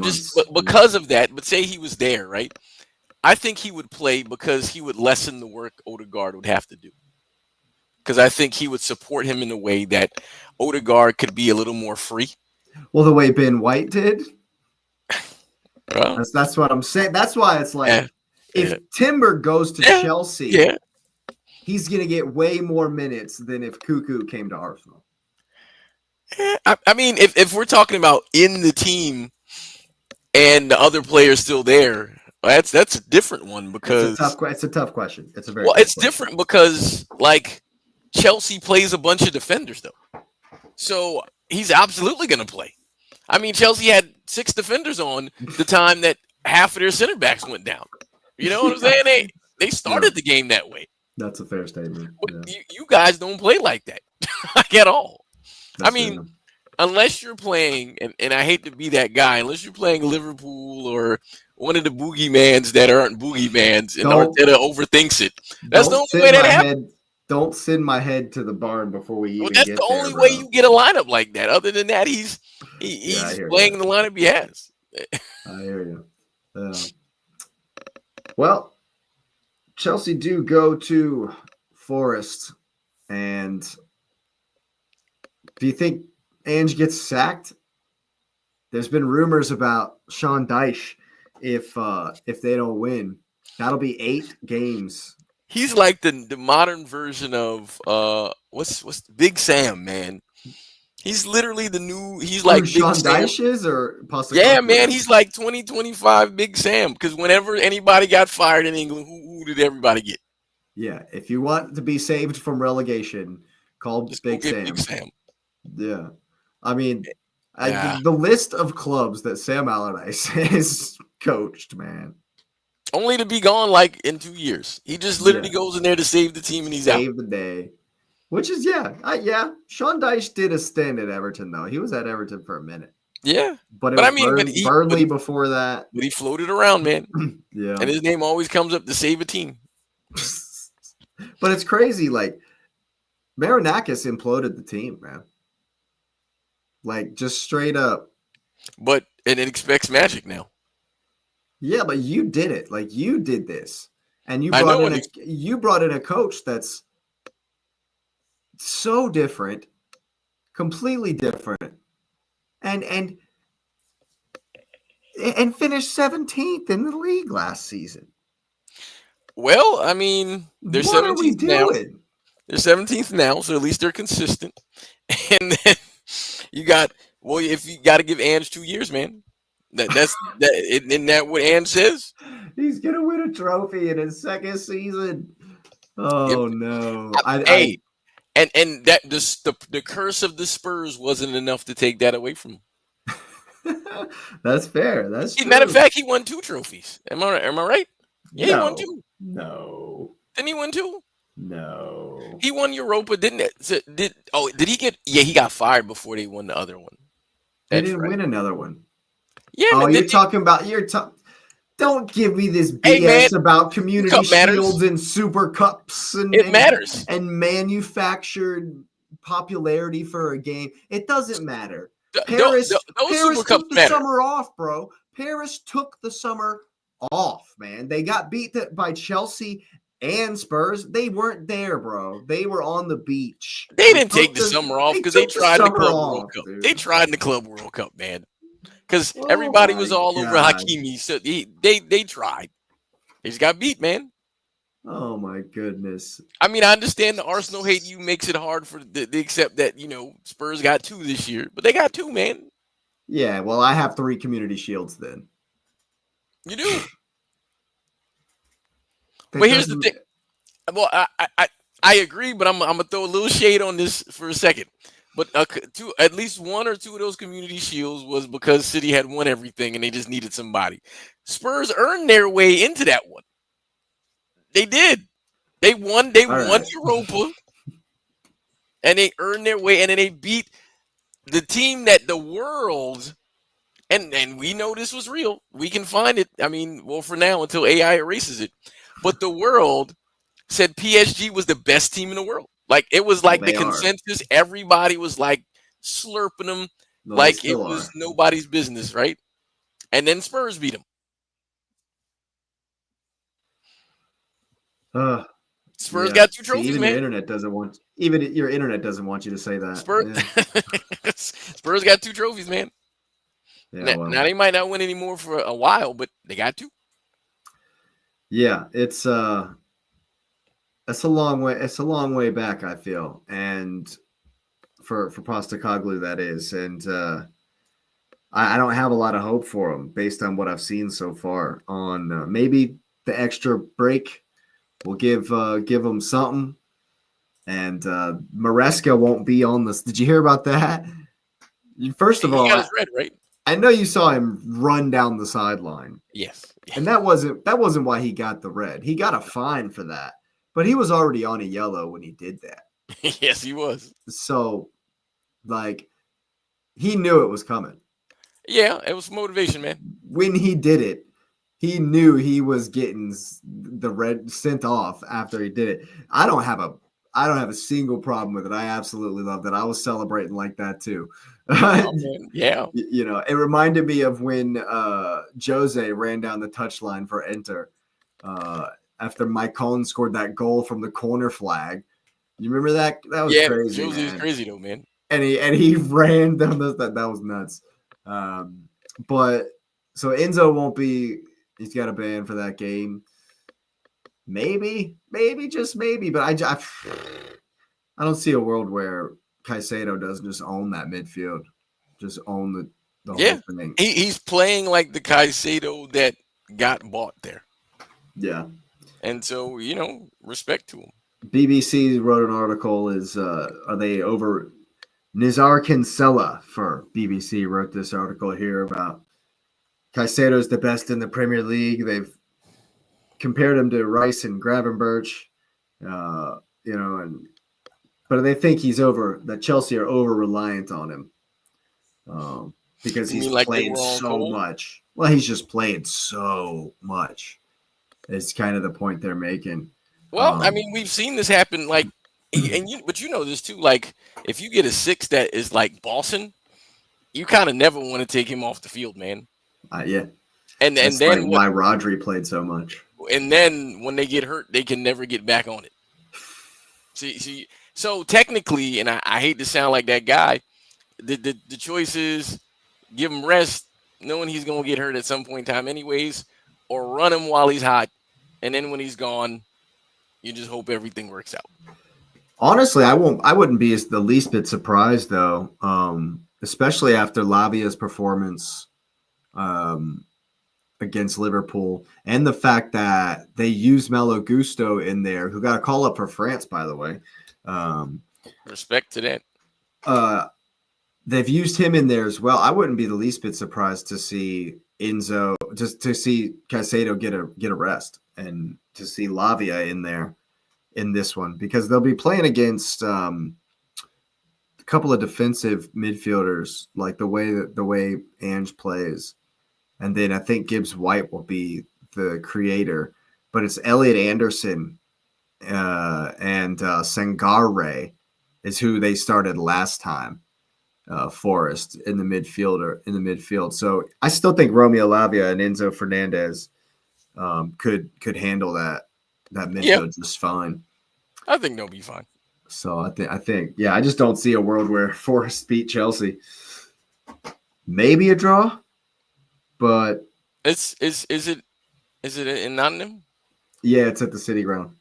because of that. But say he was there, right? I think he would play because he would lessen the work Odegaard would have to do. Because I think he would support him in a way that Odegaard could be a little more free. Well, the way Ben White did. Well, that's what I'm saying. That's why it's like, if Timber goes to Chelsea, he's going to get way more minutes than if Cuckoo came to Arsenal. I mean, if we're talking about in the team and the other player's still there, that's a different one, because it's a tough question. It's a very it's different because like Chelsea plays a bunch of defenders though, so he's absolutely going to play. I mean, Chelsea had 6 defenders on the time that half of their center backs went down. You know what I'm saying? They started the game that way. That's a fair statement. But you guys don't play like that, like at all. I mean, unless you're playing, and I hate to be that guy, unless you're playing Liverpool one of the boogeymans that aren't boogeymans, and Don't- Arteta overthinks it. That's the Don't only send way that my happens. head. Don't send my head to the barn before we Well, even that's get the there, only bro. way you get a lineup like that. Other than that, he's I hear playing you. the lineup he has. I hear you. Well, Chelsea do go to Forest, and do you think Ange gets sacked? There's been rumors about Sean Dyche if they don't win. That'll be 8 games. He's like the modern version of what's Big Sam, man. He's literally the new. He's like Big Sean Sam. Dyche is or Postecoglou? Yeah, man. He's like 2025 Big Sam. Because whenever anybody got fired in England, who did everybody get? Yeah, if you want to be saved from relegation, call Just Big go get Sam. Big Sam. Yeah, I mean, Yeah. the list of clubs that Sam Allardyce has coached, man. Only to be gone like in 2 years. He just literally goes in there to save the team and he's out. Save the day. Which is, Sean Dyche did a stint at Everton, though. He was at Everton for a minute. Yeah. But it But was I mean, Burnley before that. But he floated around, man. Yeah. And his name always comes up to save a team. But it's crazy. Like, Marinakis imploded the team, man. Like, just straight up. And it expects magic now. Yeah, but you did it. Like, you did this. And you I know brought in a coach that's so different, completely different. And finished 17th in the league last season. Well, I mean, they're What are we 17th now. doing? They're 17th now, so at least they're consistent. And then if you got to give Ange 2 years, man. Isn't that what Ange says? He's gonna win a trophy in his second season. Oh no! And that the curse of the Spurs wasn't enough to take that away from him. That's fair. That's true. Matter of fact, he won 2 trophies. Am I right? Yeah, he won 2. No. Didn't he win 2? No. He won Europa, didn't it? Did he get? Yeah, he got fired before they won the other one. They didn't win another one. Yeah. Oh, you're talking about Don't give me this BS about community shields and super cups and it matters and manufactured popularity for a game. It doesn't matter. Paris took the summer off, bro. Paris took the summer off, man. They got beat by Chelsea and Spurs. They weren't there, bro. They were on the beach. They didn't take the summer off because they tried the Club World Cup. Dude. They tried in the Club World Cup, man. Because everybody was all over Hakimi. So they tried. They just got beat, man. Oh my goodness. I mean, I understand the Arsenal hate you makes it hard for the accept that, Spurs got 2 this year. But they got 2, man. Yeah, well, I have 3 community shields then. You do. But here's the thing. Well, I agree, but I'm gonna throw a little shade on this for a second. But at least 1 or 2 of those community shields was because City had won everything and they just needed somebody. Spurs earned their way into that one. They did. They won. They won Europa, and they earned their way. And then they beat the team that the world. And we know this was real. We can find it. I mean, well, for now until AI erases it. But the world said PSG was the best team in the world. Like, it was like the consensus. Everybody was like slurping them like it was nobody's business, right? And then Spurs beat them. Spurs got 2 trophies, even man. Your internet doesn't want you to say that. Spurs got 2 trophies, man. Yeah, now they might not win anymore for a while, but they got 2. Yeah, it's a long way. It's a long way back, I feel, and for Postecoglou, that is, and I don't have a lot of hope for him based on what I've seen so far. On maybe the extra break will give him something, and Maresca won't be on this. Did you hear about that? First of all, he got his red, right? I know you saw him run down the sideline. Yes. And that wasn't why he got the red. He got a fine for that. But he was already on a yellow when he did that. Yes, he was. So, like, he knew it was coming. Yeah, it was motivation, man. When he did it, he knew he was getting the red sent off after he did it. I don't have a single problem with it. I absolutely love that. I was celebrating like that too. Oh, man. Yeah. You know, it reminded me of when Jose ran down the touchline for Inter after Mike Collins scored that goal from the corner flag. You remember that? That was crazy, Jose is man. crazy though, man. And he ran down that was nuts. But so Enzo won't be. He's got a ban for that game. Maybe, just maybe. But I don't see a world where Caicedo doesn't just own that midfield, just own the whole thing. He's playing like the Caicedo that got bought there. Yeah. And so, you know, respect to him. BBC wrote an article, are they over Nizar Kinsella for BBC wrote this article here about Caicedo's the best in the Premier League. They've compared him to Rice and Gravenberch, you know, but they think that Chelsea are over reliant on him because he's played so much. Well, he's just played so much. It's kind of the point they're making. Well, I mean, we've seen this happen, like, but you know this too. Like, if you get a 6 that is like bossing, you kind of never want to take him off the field, man. Yeah, and that's then why Rodri played so much. And then when they get hurt, they can never get back on it. See. So technically, and I hate to sound like that guy, the choice is give him rest, knowing he's gonna get hurt at some point in time, anyways, or run him while he's hot, and then when he's gone, you just hope everything works out. Honestly, I wouldn't be the least bit surprised though, especially after Lavia's performance against Liverpool, and the fact that they used Malo Gusto in there, who got a call up for France, by the way. Respect to that. They've used him in there as well. I wouldn't be the least bit surprised to see Enzo, just to see Caicedo get a rest, and to see Lavia in there in this one, because they'll be playing against a couple of defensive midfielders, like the way Ange plays. And then I think Gibbs White will be the creator, but it's Elliot Anderson and Sangare is who they started last time. Forrest in the midfield. So I still think Romeo Lavia and Enzo Fernandez could handle that midfield just fine. I think they'll be fine. So I think I just don't see a world where Forrest beat Chelsea. Maybe a draw, but is it in Nottingham? Yeah, it's at the City Ground.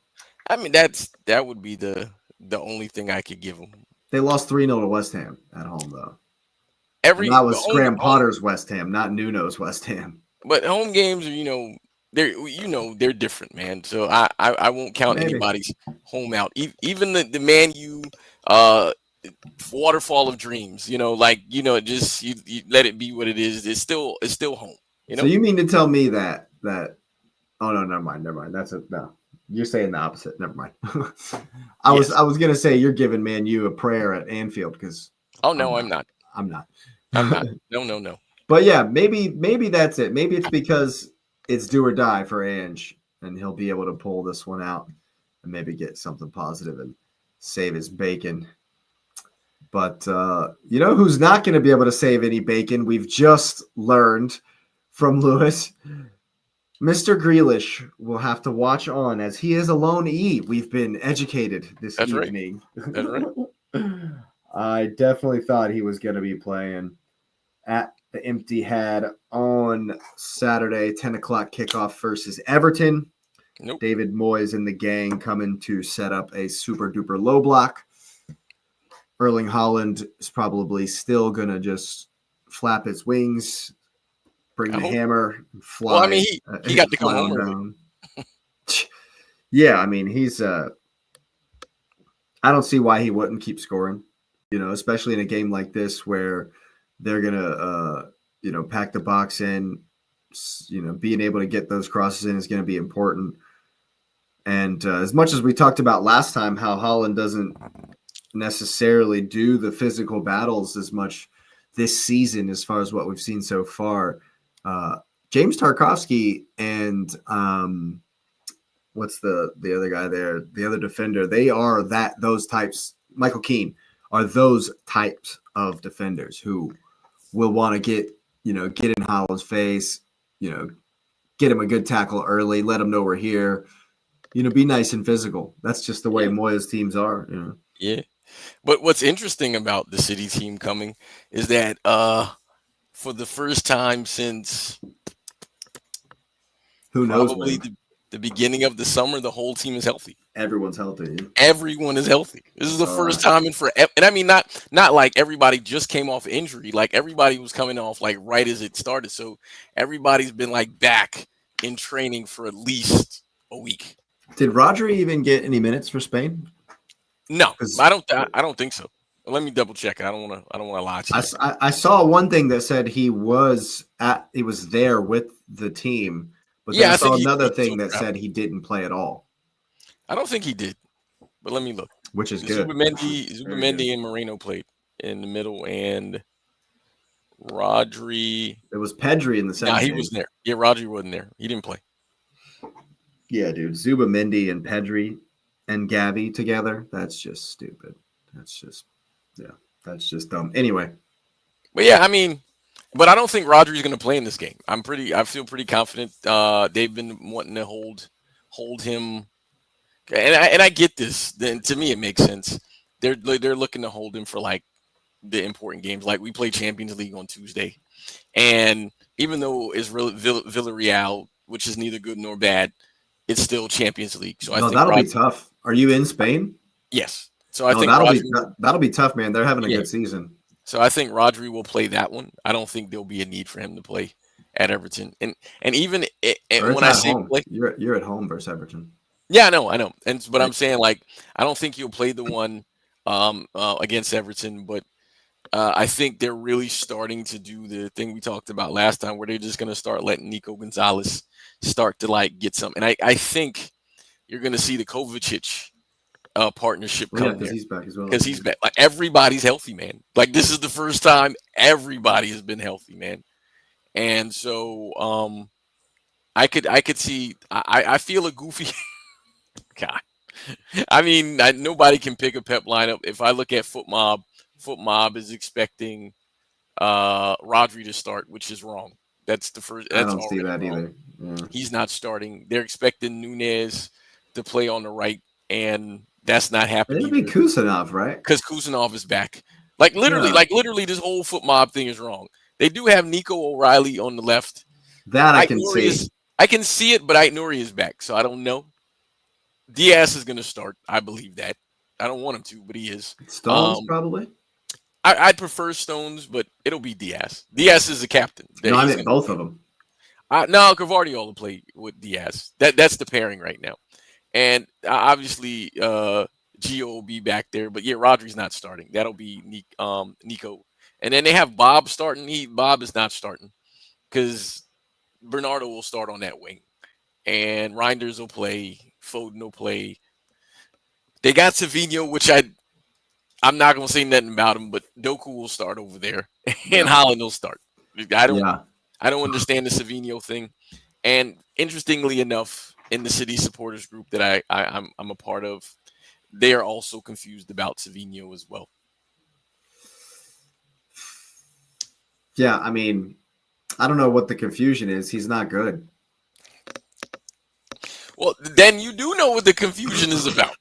I mean, that would be the only thing I could give them. They lost 3-0 to West Ham at home, though. That was Graham Potter's West Ham, not Nuno's West Ham. But home games are, they're different, man. So I won't count anybody's home out. Even the Man U waterfall of dreams, just you let it be what it is. It's still home. So you mean to tell me that oh no, never mind. No. You're saying the opposite. Never mind. I was gonna say you're giving Man U a prayer at Anfield because. Oh no, I'm not. I'm not. No. But yeah, maybe that's it. Maybe it's because it's do or die for Ange, and he'll be able to pull this one out and maybe get something positive and save his bacon. But who's not going to be able to save any bacon? We've just learned from Lewis. Mr. Grealish will have to watch on as he is a lone E. We've been educated this evening. Right. That's right. I definitely thought he was going to be playing at the Empty Head on Saturday, 10 o'clock kickoff versus Everton. Nope. David Moyes and the gang coming to set up a super duper low block. Erling Haaland is probably still going to just flap his wings, bring the hammer, and fly. Well, I mean, he got to come home down. Yeah, I mean, he's I don't see why he wouldn't keep scoring, especially in a game like this where they're going to, pack the box in, being able to get those crosses in is going to be important. And as much as we talked about last time, how Haaland doesn't necessarily do the physical battles as much this season as far as what we've seen so far, James Tarkovsky and what's the other guy there? The other defender. They are those types. Michael Keane are those types of defenders who will want to get in Haaland's face, get him a good tackle early, let him know we're here, be nice and physical. That's just the way Moya's teams are. Yeah. But what's interesting about the City team coming is that for the first time since who knows probably the beginning of the summer, the whole team is healthy. Everyone's healthy. Yeah. Everyone is healthy. This is the first time in forever. And I mean, not like everybody just came off injury. Like everybody was coming off like right as it started. So everybody's been like back in training for at least a week. Did Rodri even get any minutes for Spain? No, I don't think so. Let me double check. I don't want to lie to you. I saw one thing that said he was there with the team, but then I saw another thing that said he didn't play at all. I don't think he did, but let me look. Which is good. Zubimendi and Moreno played in the middle, and Rodri. It was Pedri in the second. Nah, he was there. Yeah, Rodri wasn't there. He didn't play. Yeah, dude. Zubimendi and Pedri and Gavi together. That's just stupid. That's just dumb. Anyway. But yeah, I mean, but I don't think Rodri's going to play in this game. I feel pretty confident. They've been wanting to hold him. And I get this. Then to me, it makes sense. They're looking to hold him for like the important games. Like we play Champions League on Tuesday, and even though it's Villarreal, which is neither good nor bad, it's still Champions League. So I think that'll be tough. Are you in Spain? Yes. So I think that'll be tough, man. They're having a good season. So I think Rodri will play that one. I don't think there'll be a need for him to play at Everton. And even when I say play, you're at home versus Everton. Yeah, I know. But I'm saying like I don't think he'll play the one against Everton, but I think they're really starting to do the thing we talked about last time, where they're just going to start letting Nico Gonzalez start to like get some. And I think you're going to see the Kovacic partnership come there because he's back as well. Because he's back. Like everybody's healthy, man. Like this is the first time everybody has been healthy, man. And so I could see. I feel a goofy. God, I mean, nobody can pick a Pep lineup. If I look at FootMob is expecting Rodri to start, which is wrong. That's the first. I don't see that either. Yeah. He's not starting. They're expecting Nunez to play on the right, and that's not happening. It'll be Kusanov, right? Because Kusanov is back. Like literally, this whole FootMob thing is wrong. They do have Nico O'Reilly on the left. That I can see. I can see it, but Nuri is back, so I don't know. Diaz is going to start. I believe that. I don't want him to, but he is. Stones, probably? I'd prefer Stones, but it'll be Diaz. Diaz is the captain. No, I meant both of them. No, Gvardiol will play with Diaz. That's the pairing right now. And obviously, Gio will be back there. But, yeah, Rodri's not starting. That'll be Nico. And then they have Bob starting. Bob is not starting because Bernardo will start on that wing. And Reinders will play. Foden will play. They got Savinho, which I'm not going to say nothing about him, but Doku will start over there, and Haaland will start. I don't understand the Savinho thing. And interestingly enough, in the City supporters group that I'm a part of, they are also confused about Savinho as well. Yeah, I mean, I don't know what the confusion is. He's not good. Well, then you do know what the confusion is about.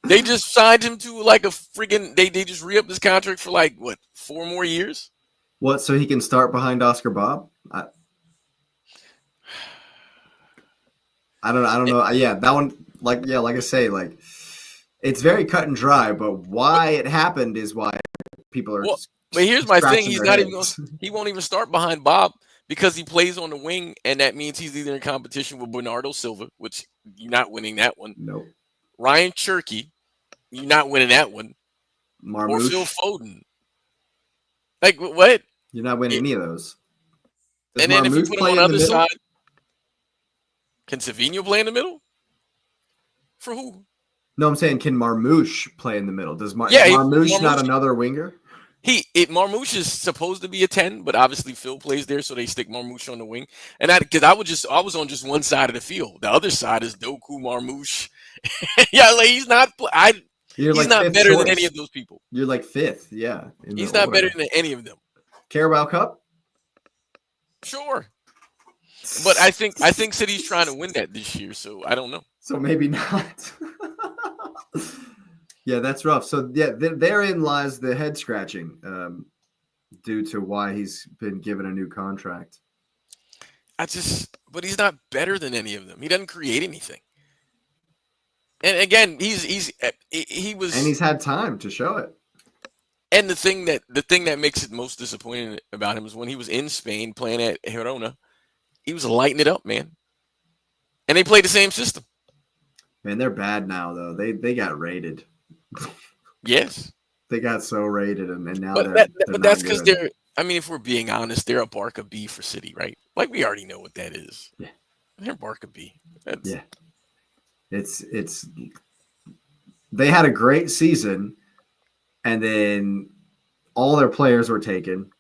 They just signed him to like a friggin' they just re-upped his contract for like what, 4 more years? What, so he can start behind Oscar Bob? I don't know. Yeah, that one, like I say, like it's very cut and dry, but why it happened is why people are. Well, but here's my thing: he won't even start behind Bob because he plays on the wing, and that means he's either in competition with Bernardo Silva, which you're not winning that one. Nope. Ryan Cherky, you're not winning that one. Marmouche. Or Phil Foden. Like what? You're not winning any of those. Does and then Marmouche if you put him on the other side, can Savinho play in the middle? For who? No, I'm saying can Marmouche play in the middle? Does Marmouche not another winger? Marmoush is supposed to be a 10, but obviously Phil plays there, so they stick Marmoush on the wing. And I was on just one side of the field. The other side is Doku, Marmoush. Yeah, like You're he's like not fifth better than any choice. of those people. You're like fifth, yeah. He's not better than any of them. Carabao Cup? Sure. But I think City's trying to win that this year, so I don't know. So maybe not. Yeah, that's rough. So yeah, therein lies the head scratching due to why he's been given a new contract. But he's not better than any of them. He doesn't create anything. And again, he was, and he's had time to show it. And the thing that makes it most disappointing about him is when he was in Spain playing at Girona, he was lighting it up, man. And they play the same system. Man, they're bad now though. They got raided. Yes. They got so raided, and now but that's because they're. I mean, if we're being honest, they're a Barca B for City, right? Like we already know what that is. Yeah, they're Barca B. Yeah, it's. They had a great season, and then all their players were taken,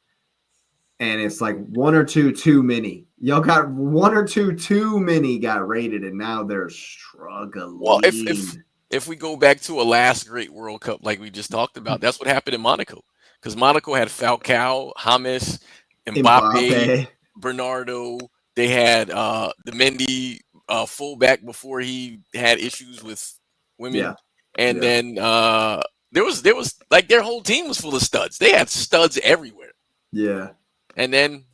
and it's like one or two too many. Y'all got one or two too many got raided, and now they're struggling. Well, if we go back to a last great World Cup like we just talked about, that's what happened in Monaco. Because Monaco had Falcao, James, Mbappe, Bernardo. They had the Mendy fullback before he had issues with women. Yeah. And then there was like their whole team was full of studs. They had studs everywhere. Yeah. And then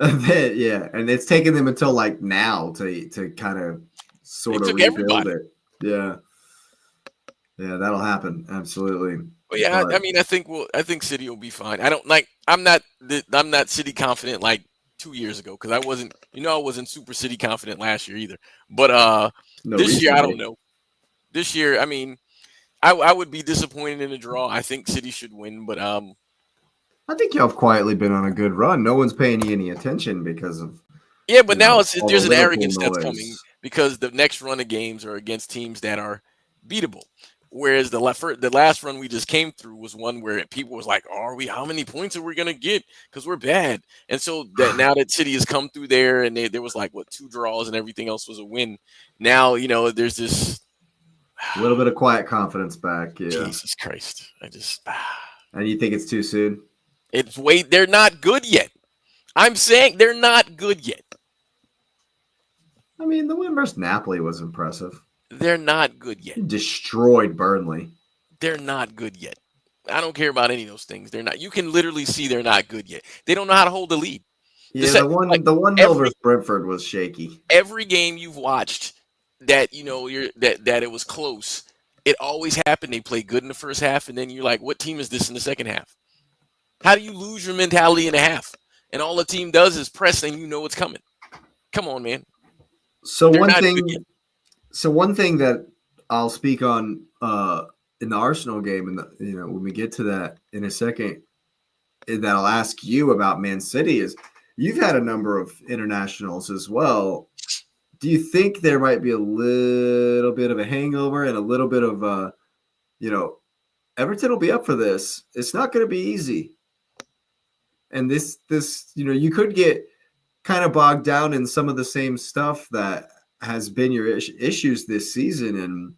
yeah, and it's taken them until like now to kind of sort of rebuild it. Yeah. Yeah, that'll happen. Absolutely. But yeah, I mean, I think City will be fine. I'm not City confident like 2 years ago because I wasn't super City confident last year either. But this year I don't know. This year, I mean, I would be disappointed in a draw. I think City should win, but I think y'all have quietly been on a good run. No one's paying you any attention because of but now there's an arrogance that's coming because the next run of games are against teams that are beatable. Whereas the last run we just came through was one where people was like, how many points are we going to get? Because we're bad. And so that now that City has come through there and there was like, 2 draws and everything else was a win. Now, there's this a little bit of quiet confidence back. Yeah. Jesus Christ. And you think it's too soon? They're not good yet. I'm saying they're not good yet. I mean, the win versus Napoli was impressive. They're not good yet. Destroyed Burnley. They're not good yet. I don't care about any of those things. They're not. You can literally see they're not good yet. They don't know how to hold the lead. Yeah, the 1-0 versus Brentford was shaky. Every game you've watched that that it was close, it always happened. They play good in the first half, and then you're like, what team is this in the second half? How do you lose your mentality in a half? And all the team does is press, and you know it's coming. Come on, man. So one thing that I'll speak on in the Arsenal game, and when we get to that in a second, that I'll ask you about Man City is you've had a number of internationals as well. Do you think there might be a little bit of a hangover and a little bit of Everton will be up for this? It's not going to be easy, and this you could get kind of bogged down in some of the same stuff that has been your issues this season. And,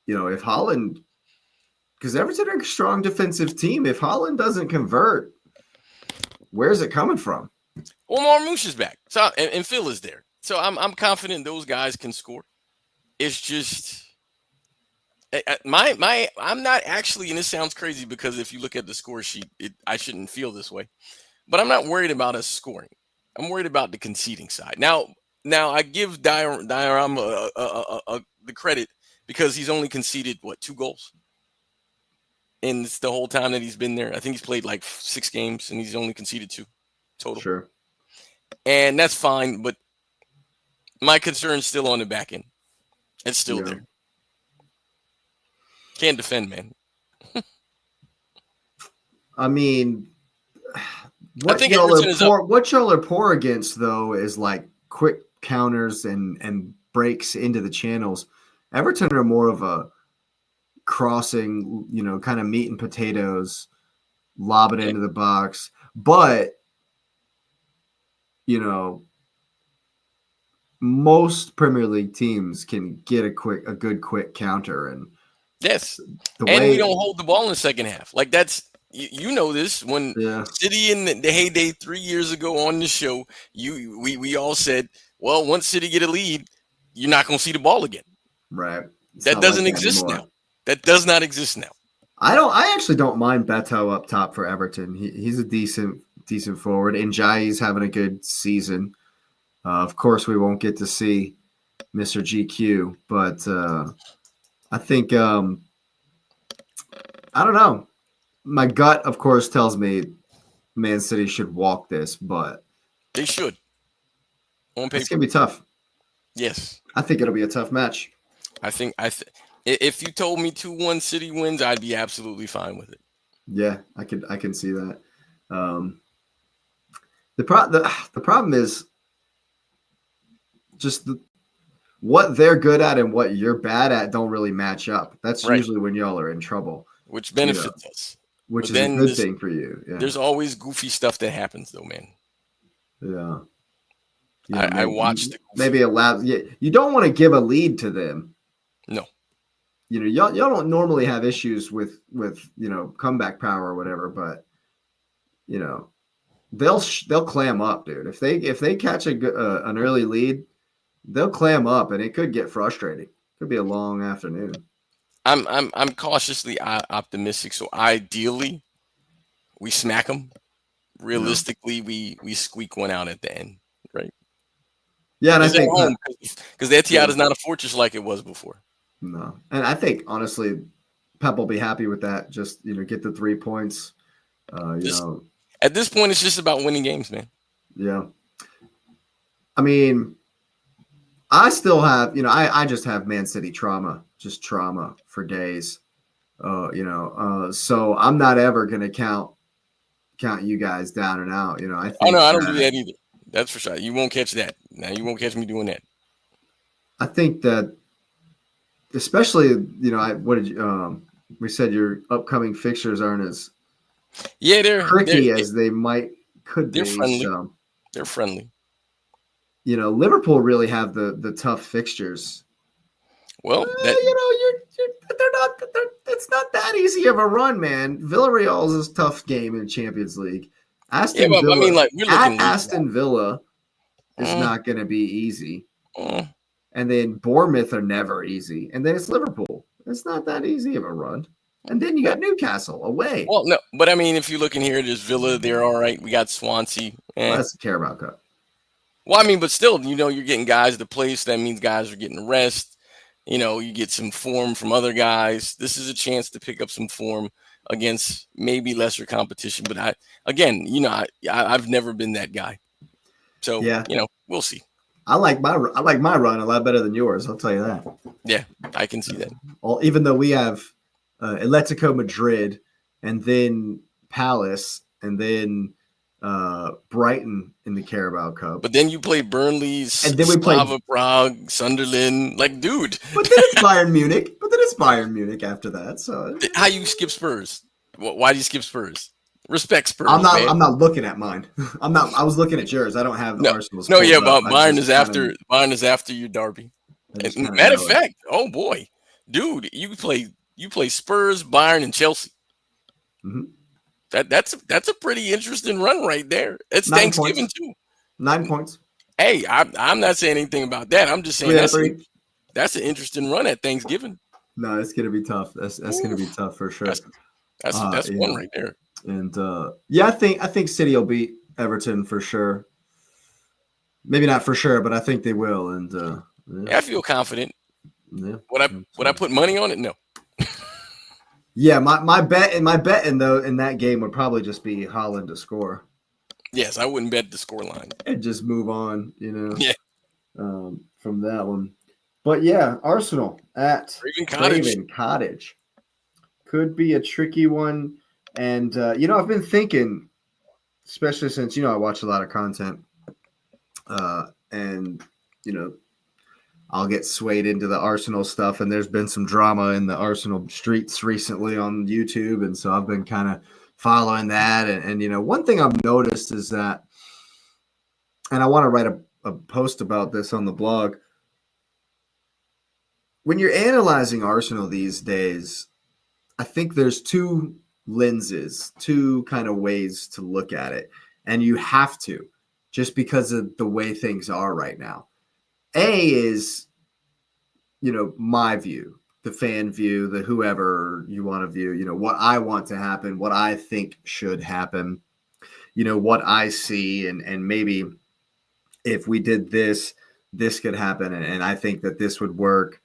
if Haaland, because Everton are a strong defensive team, if Haaland doesn't convert, where's it coming from? Well, Marmoush is back. So, and Phil is there. So I'm confident those guys can score. It's just I'm not actually, and this sounds crazy because if you look at the score sheet, I shouldn't feel this way, but I'm not worried about us scoring. I'm worried about the conceding side. Now I give Diorama the credit because he's only conceded 2 goals in the whole time that he's been there. I think he's played like 6 games and he's only conceded 2 total. Sure. And that's fine, but my concern's still on the back end. It's still there. Can't defend, man. I mean, what y'all are poor against though is like quick counters and breaks into the channels. Everton are more of a crossing, kind of meat and potatoes lob it into the box. But, most Premier League teams can get a good quick counter. And yes, the and way we don't hold the ball in the second half. Like that's you know this when City in the heyday 3 years ago on the show, we all said, well, once City get a lead, you're not going to see the ball again. Right. That doesn't exist now. That does not exist now. I actually don't mind Beto up top for Everton. He's a decent forward. And Jai's having a good season. Of course, we won't get to see Mr. GQ, but I think I don't know. My gut, of course, tells me Man City should walk this, but they should. On paper, it's gonna be tough. Yes, I think it'll be a tough match. If you told me 2-1 City wins, I'd be absolutely fine with it. Yeah, I can see that. The problem is just what they're good at and what you're bad at don't really match up. That's usually when y'all are in trouble. Which benefits us. Which is a good thing for you. Yeah. There's always goofy stuff that happens, though, man. Yeah. I watched it. Maybe you don't want to give a lead to them. No. Y'all don't normally have issues with comeback power or whatever, but they'll clam up, dude. If they catch an early lead, they'll clam up, and it could get frustrating. Could be a long afternoon. I'm cautiously optimistic. So ideally, we smack them. Realistically, we squeak one out at the end, right? Yeah, and I think because the Etihad is not a fortress like it was before. No, and I think honestly, Pep will be happy with that. Just get the 3 points. At this point, it's just about winning games, man. Yeah. I mean, I still have I just have Man City trauma, just trauma for days. So I'm not ever gonna count you guys down and out. I don't do that either. That's for sure. You won't catch that. Now you won't catch me doing that. I think that, especially we said your upcoming fixtures aren't as tricky as they could be. Friendly. So, they're friendly. Liverpool really have the tough fixtures. Well, it's not that easy of a run, man. Villarreal is a tough game in Champions League. Aston Villa is not going to be easy. And then Bournemouth are never easy. And then it's Liverpool. It's not that easy of a run. And then you got Newcastle away. Well, no, but I mean, if you look in here, there's Villa. They're all right. We got Swansea. Well, that's the Carabao Cup. Well, I mean, but still, you're getting guys to play, so that means guys are getting rest. You get some form from other guys. This is a chance to pick up some form against maybe lesser competition. But I've never been that guy. So, we'll see. I like my run a lot better than yours. I'll tell you that. Yeah, I can see that. Well, even though we have Atletico Madrid and then Palace and then Brighton in the Carabao Cup. But then you play Burnley, and then we play Prague, Sunderland. Like, dude. But then it's Bayern Munich after that. So how you skip Spurs? Why do you skip Spurs? Respect Spurs. I'm not looking at mine. I was looking at yours. I don't have Arsenal's. No, yeah, but Bayern is after your derby. Matter of fact, oh boy, dude, you play Spurs, Bayern, and Chelsea. Mm-hmm. That's a pretty interesting run right there. It's 9 Thanksgiving points. Too. 9 points. Hey, I'm not saying anything about that. I'm just saying that's an interesting run at Thanksgiving. No, it's gonna be tough. That's gonna be tough for sure. That's one right there. And I think City will beat Everton for sure. Maybe not for sure, but I think they will. And I feel confident. Yeah. Would I put money on it? No. Yeah, my bet in that game would probably just be Haaland to score. Yes, I wouldn't bet the score line. And just move on, Yeah. From that one. But yeah, Arsenal at Craven Cottage could be a tricky one. And I've been thinking, especially since I watch a lot of content, and I'll get swayed into the Arsenal stuff, and there's been some drama in the Arsenal streets recently on YouTube, and so I've been kind of following that. And one thing I've noticed is that, and I want to write a post about this on the blog. When you're analyzing Arsenal these days, I think there's two lenses, two kind of ways to look at it. And you have to, just because of the way things are right now. A is, my view, the fan view, the whoever you want to view, what I want to happen, what I think should happen, what I see, and maybe if we did this could happen, and I think that this would work.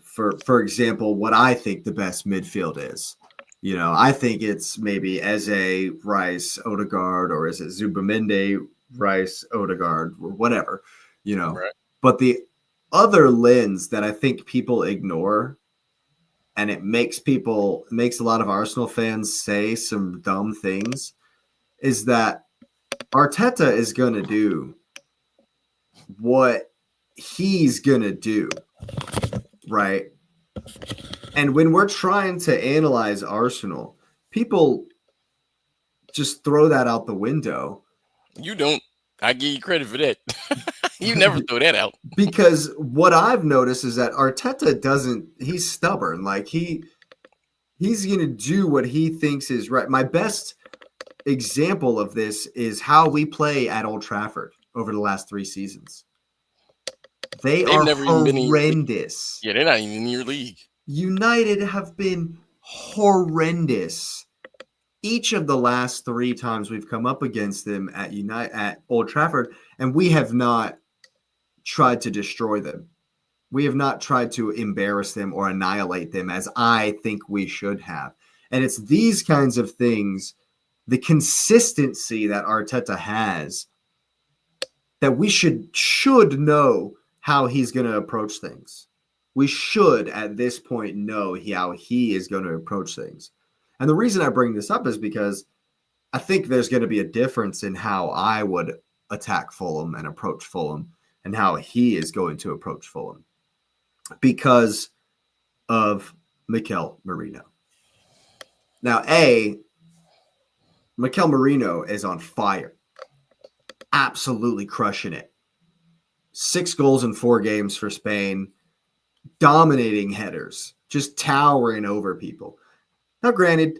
For example, what I think the best midfield is. I think it's maybe Eze, Rice, Odegaard, or is it Zubamende, Rice, Odegaard, or whatever, Right. But the other lens that I think people ignore, and it makes a lot of Arsenal fans say some dumb things, is that Arteta is going to do what he's going to do, right? And when we're trying to analyze Arsenal, people just throw that out the window. You don't. I give you credit for that. You never throw that out. Because what I've noticed is that Arteta he's stubborn. Like he's going to do what he thinks is right. My best example of this is how we play at Old Trafford over the last 3 seasons. They've are never horrendous. Yeah, they're not even in your league. United have been horrendous. Each of the last 3 times we've come up against them at Old Trafford, and we have not tried to destroy them. We have not tried to embarrass them or annihilate them as I think we should have. And it's these kinds of things, the consistency that Arteta has, that we should know how he's going to approach things. We should, at this point, know how he is going to approach things. And the reason I bring this up is because I think there's going to be a difference in how I would attack Fulham and approach Fulham and how he is going to approach Fulham because of Mikel Merino. Now, Mikel Merino is on fire. Absolutely crushing it. 6 goals in 4 games for Spain. Dominating headers. Just towering over people. Now, granted,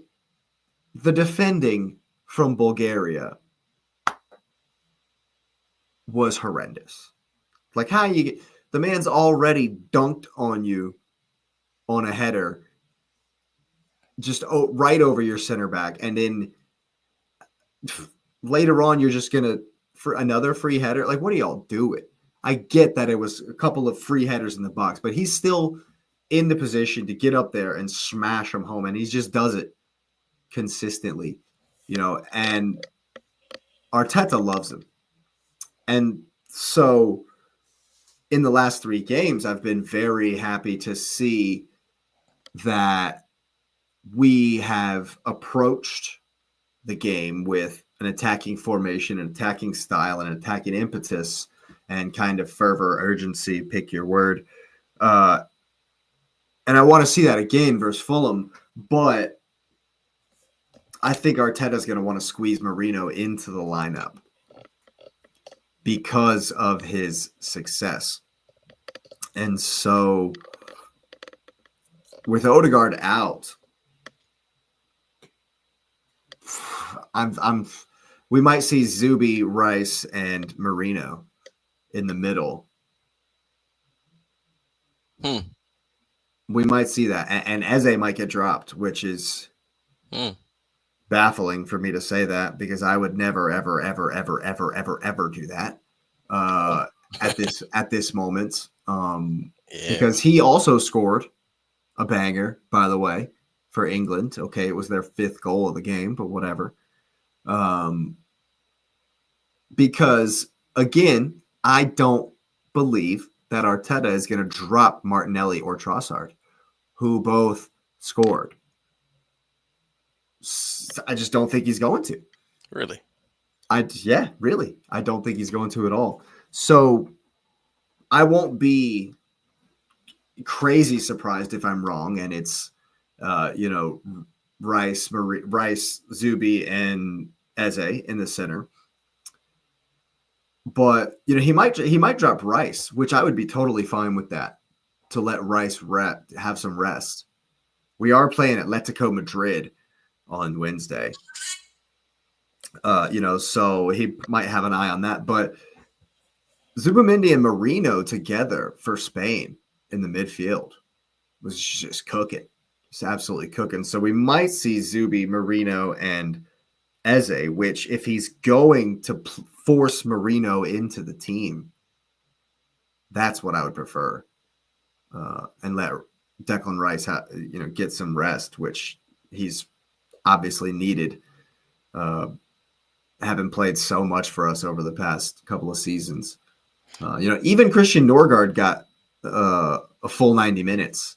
the defending from Bulgaria was horrendous. Like how the man's already dunked on you on a header, just right over your center back, and then later on you're just gonna for another free header. Like, what are y'all doing? I get that it was a couple of free headers in the box, but he's still in the position to get up there and smash them home, and he just does it consistently, and Arteta loves him. And so in the last 3 games, I've been very happy to see that we have approached the game with an attacking formation, an attacking style, and an attacking impetus and kind of fervor, urgency, pick your word. And I want to see that again versus Fulham, but I think Arteta's going to want to squeeze Merino into the lineup because of his success. And so with Odegaard out, we might see Zubi, Rice, and Merino in the middle. We might see that. And Eze might get dropped, which is baffling for me to say that because I would never, ever, ever, ever, ever, ever, ever do that at this moment. Because he also scored a banger, by the way, for England. Okay, it was their 5th goal of the game, but whatever. Because, again, I don't believe that Arteta is going to drop Martinelli or Trossard, who both scored. I just don't think he's going to. Really? Really. I don't think he's going to at all. So I won't be crazy surprised if I'm wrong and it's, Rice, Zuby, and Eze in the center. But he might drop Rice, which I would be totally fine with that, to let Rice have some rest. We are playing Atletico Madrid on Wednesday. So he might have an eye on that. But Zubimendi and Merino together for Spain in the midfield was just cooking. It's absolutely cooking. So we might see Zuby, Merino, and Eze, which if he's going to force Merino into the team, that's what I would prefer. And let Declan Rice get some rest, which he's obviously needed. Having played so much for us over the past couple of seasons. Even Christian Norgard got a full 90 minutes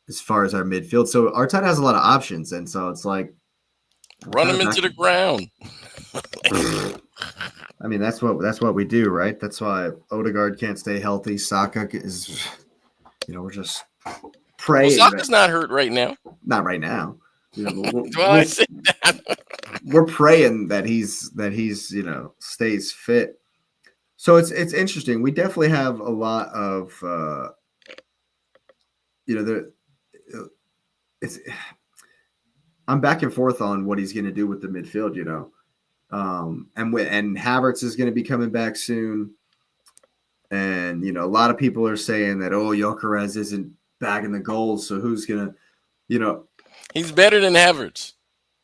as far as our midfield. So Arteta has a lot of options, and so it's like run him into the ground. I mean, that's what we do, right? That's why Odegaard can't stay healthy. Saka is, we're just praying. Well, Saka's not hurt right now. Not right now. I said that. We're praying that he's stays fit. So it's interesting. We definitely have a lot of I'm back and forth on what he's going to do with the midfield. And Havertz is going to be coming back soon. And a lot of people are saying that Gyökeres isn't bagging the goals, so who's going to He's better than Havertz.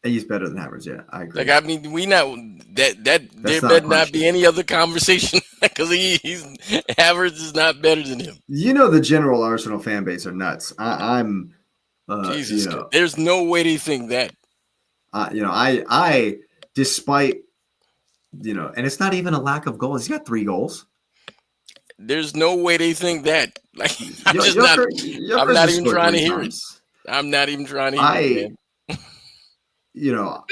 He's better than Havertz, yeah. I agree. Like, I mean, we know that there better not be any other conversation because Havertz is not better than him. The general Arsenal fan base are nuts. I'm Jesus, there's no way they think that. I despite and it's not even a lack of goals. He's got 3 goals. There's no way they think that. Like, I'm not even trying to hear it. I'm not even trying to hear it, man.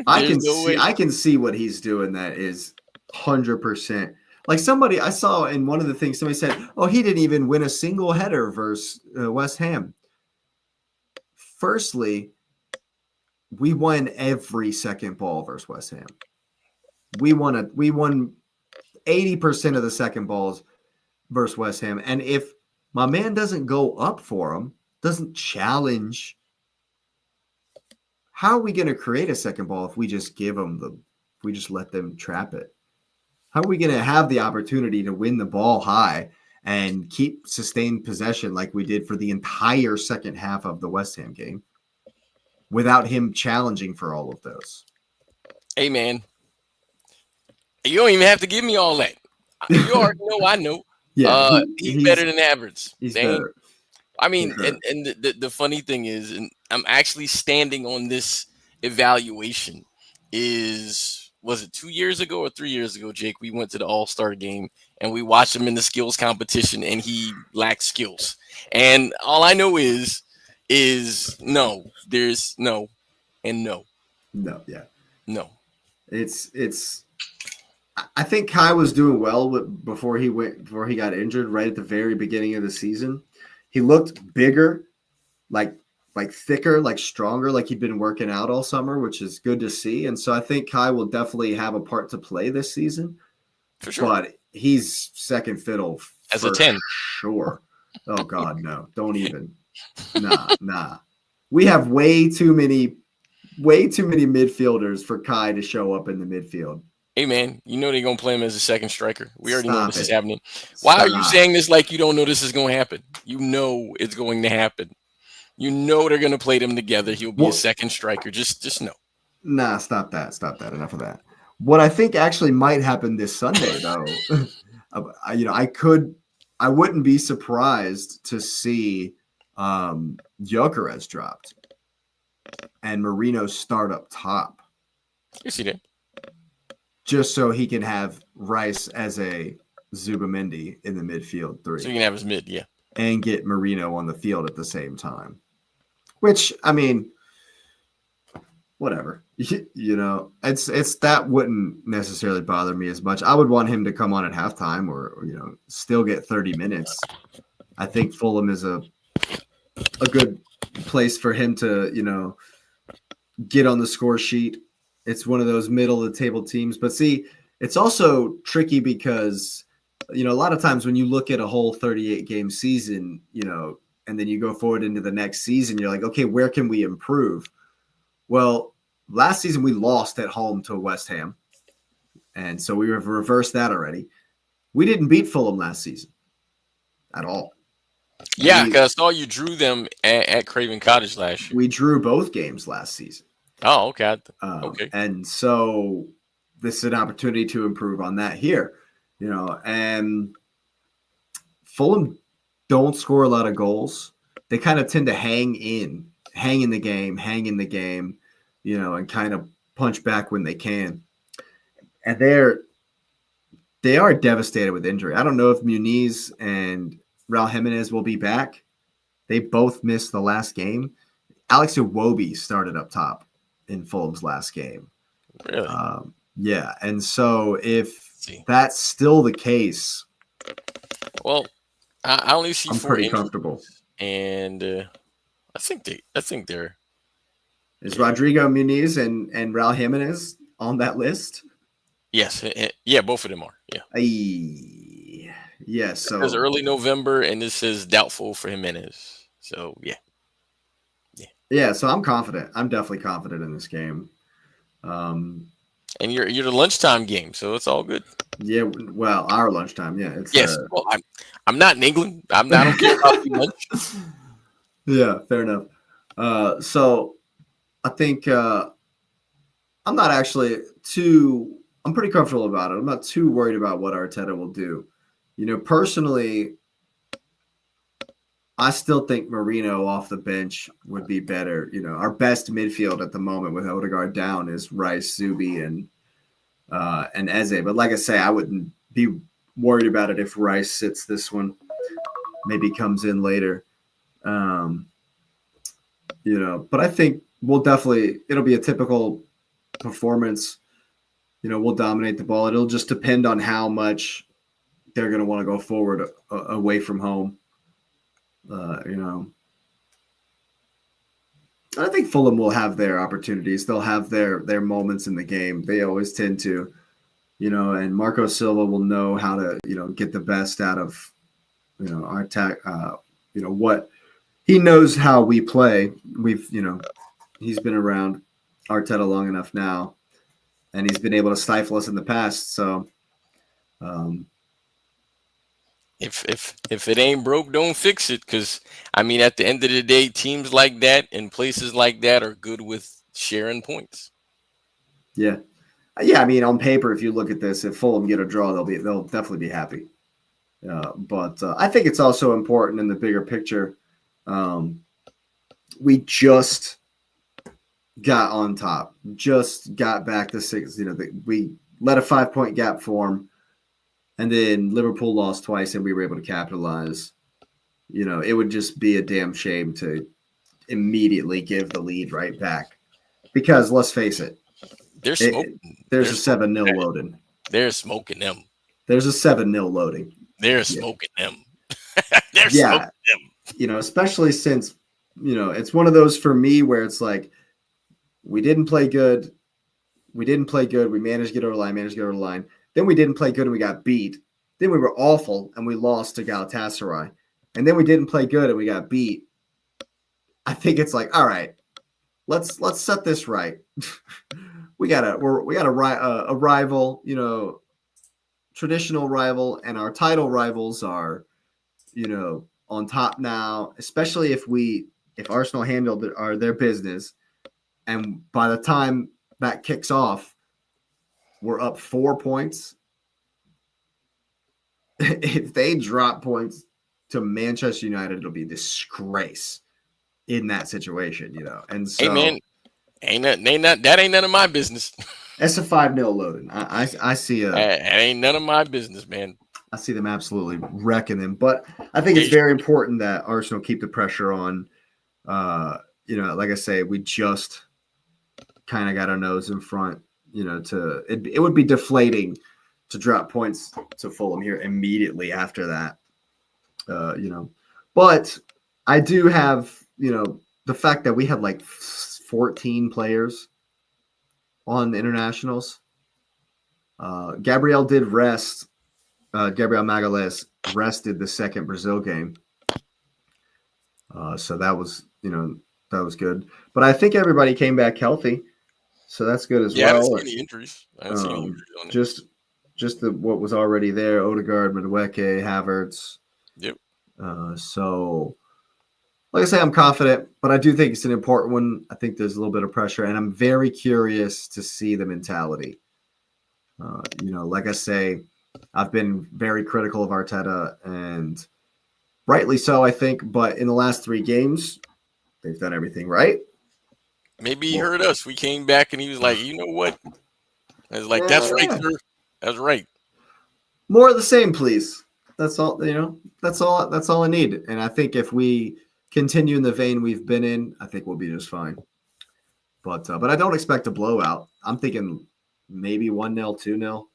I can see what he's doing. That is 100%. Like I saw in one of the things, somebody said, he didn't even win a single header versus West Ham. Firstly, we won every second ball versus West Ham. We won 80% of the second balls versus West Ham. And if my man doesn't go up for him, doesn't challenge, how are we going to create a second ball if we just we just let them trap it? How are we going to have the opportunity to win the ball high and keep sustained possession like we did for the entire second half of the West Ham game without him challenging for all of those? Hey, man, you don't even have to give me all that. You already know I know. Yeah, he's better than Havertz. He's better. I mean, and the funny thing is, and I'm actually standing on this evaluation, was it 2 years ago or 3 years ago, Jake? We went to the All-Star game and we watched him in the skills competition and he lacked skills. And all I know is no, there's no, and no. No, yeah. No. I think Kai was doing well before he got injured right at the very beginning of the season. He looked bigger, like thicker, like stronger, like he'd been working out all summer, which is good to see. And so I think Kai will definitely have a part to play this season. For sure. But he's second fiddle as a 10. Sure. Oh God, no. Don't even. Nah. We have way too many midfielders for Kai to show up in the midfield. Hey, man, they're going to play him as a second striker. We already know this is happening. Why are you saying this like you don't know this is going to happen? You know it's going to happen. You know they're going to play them together. He'll be a second striker. Just know. Nah, stop that. Enough of that. What I think actually might happen this Sunday, though, I wouldn't be surprised to see Gyökeres dropped and Merino start up top. Yes, he did. Just so he can have Rice as a Zubimendi in the midfield 3. So you can have his mid, yeah. And get Merino on the field at the same time. Which, I mean, whatever. It's that wouldn't necessarily bother me as much. I would want him to come on at halftime or still get 30 minutes. I think Fulham is a good place for him to, get on the score sheet. It's one of those middle of the table teams. But see, it's also tricky because, a lot of times when you look at a whole 38 game season, and then you go forward into the next season, you're like, okay, where can we improve? Well, last season we lost at home to West Ham. And so we have reversed that already. We didn't beat Fulham last season at all. Yeah, because I saw you drew them at Craven Cottage last year. We drew both games last season. Oh, okay. Okay. And so this is an opportunity to improve on that here, and Fulham don't score a lot of goals. They kind of tend to hang in the game, and kind of punch back when they can. And they are devastated with injury. I don't know if Muniz and Raul Jimenez will be back. They both missed the last game. Alex Iwobi started up top in Fulham's last game. Really? Yeah. And so if that's still the case, well, I only see I'm four pretty injuries, comfortable. And I think they're. Is Rodrigo Muniz and Raul Jimenez on that list? Yes. Yeah, both of them are. Yeah. Yes. So it's early November, and this says doubtful for Jimenez. So yeah. Yeah. So I'm confident. I'm definitely confident in this game. And you're the lunchtime game, so it's all good. Yeah. Well, our lunchtime. Yeah. It's, yes. Well, I'm not in England. I don't care about the lunch. Yeah. Fair enough. So I think I'm not actually I'm pretty comfortable about it. I'm not too worried about what Arteta will do. Personally, I still think Marino off the bench would be better. Our best midfield at the moment with Odegaard down is Rice, Zubi, and Eze. But like I say, I wouldn't be worried about it if Rice sits this one. Maybe comes in later. But I think it'll be a typical performance. We'll dominate the ball. It'll just depend on how much they're going to want to go forward away from home. I think Fulham will have their opportunities. They'll have their moments in the game. They always tend to, and Marco Silva will know how to, get the best out of, our attack, what he knows how we play. He's been around Arteta long enough now, and he's been able to stifle us in the past. So, If it ain't broke, don't fix it. Because at the end of the day, teams like that and places like that are good with sharing points. Yeah. On paper, if you look at this, if Fulham get a draw, they'll definitely be happy. But I think it's also important in the bigger picture. We just got on top, just got back to 6. We let a 5-point gap form. And then Liverpool lost twice, and we were able to capitalize. It would just be a damn shame to immediately give the lead right back. Because let's face it, there's a 7-0 loading. They're smoking them. There's a 7-0 loading. They're smoking them. They're smoking them. Especially since, it's one of those for me where it's like, we didn't play good. We managed to get over the line. Then we didn't play good and we got beat. Then we were awful and we lost to Galatasaray. And then we didn't play good and we got beat. I think it's like, all right, let's set this right. we got a rival, traditional rival, and our title rivals are, on top now. Especially if Arsenal handled their business, and by the time that kicks off, we're up 4 points. If they drop points to Manchester United, it'll be a disgrace in that situation, And so, hey man, that ain't none of my business. That's a 5-0 loading. I see that ain't none of my business, man. I see them absolutely wrecking them, but I think it's very important that Arsenal keep the pressure on. Like I say, we just kind of got our nose in front. It would be deflating to drop points to Fulham here immediately after that. But I do have, the the fact that we had like 14 players on internationals. Gabriel did rest. Gabriel Magalhaes rested the second Brazil game. So that was, that was good. But I think everybody came back healthy. So that's good as Yeah, I didn't well. see any injuries. I didn't see any injuries on it. Just what was already there: Odegaard, Madueke, Havertz. Yep. So, like I say, I'm confident, but I do think it's an important one. I think there's a little bit of pressure, and I'm very curious to see the mentality. Like I say, I've been very critical of Arteta, and rightly so, I think. But in the last 3 games, they've done everything right. Maybe he heard us. We came back and he was like, you know what? I was like, that's right, sir. That's right. More of the same, please. That's all. That's all I need. And I think if we continue in the vein we've been in, I think we'll be just fine. But I don't expect a blowout. I'm thinking maybe 1-0, 2-0.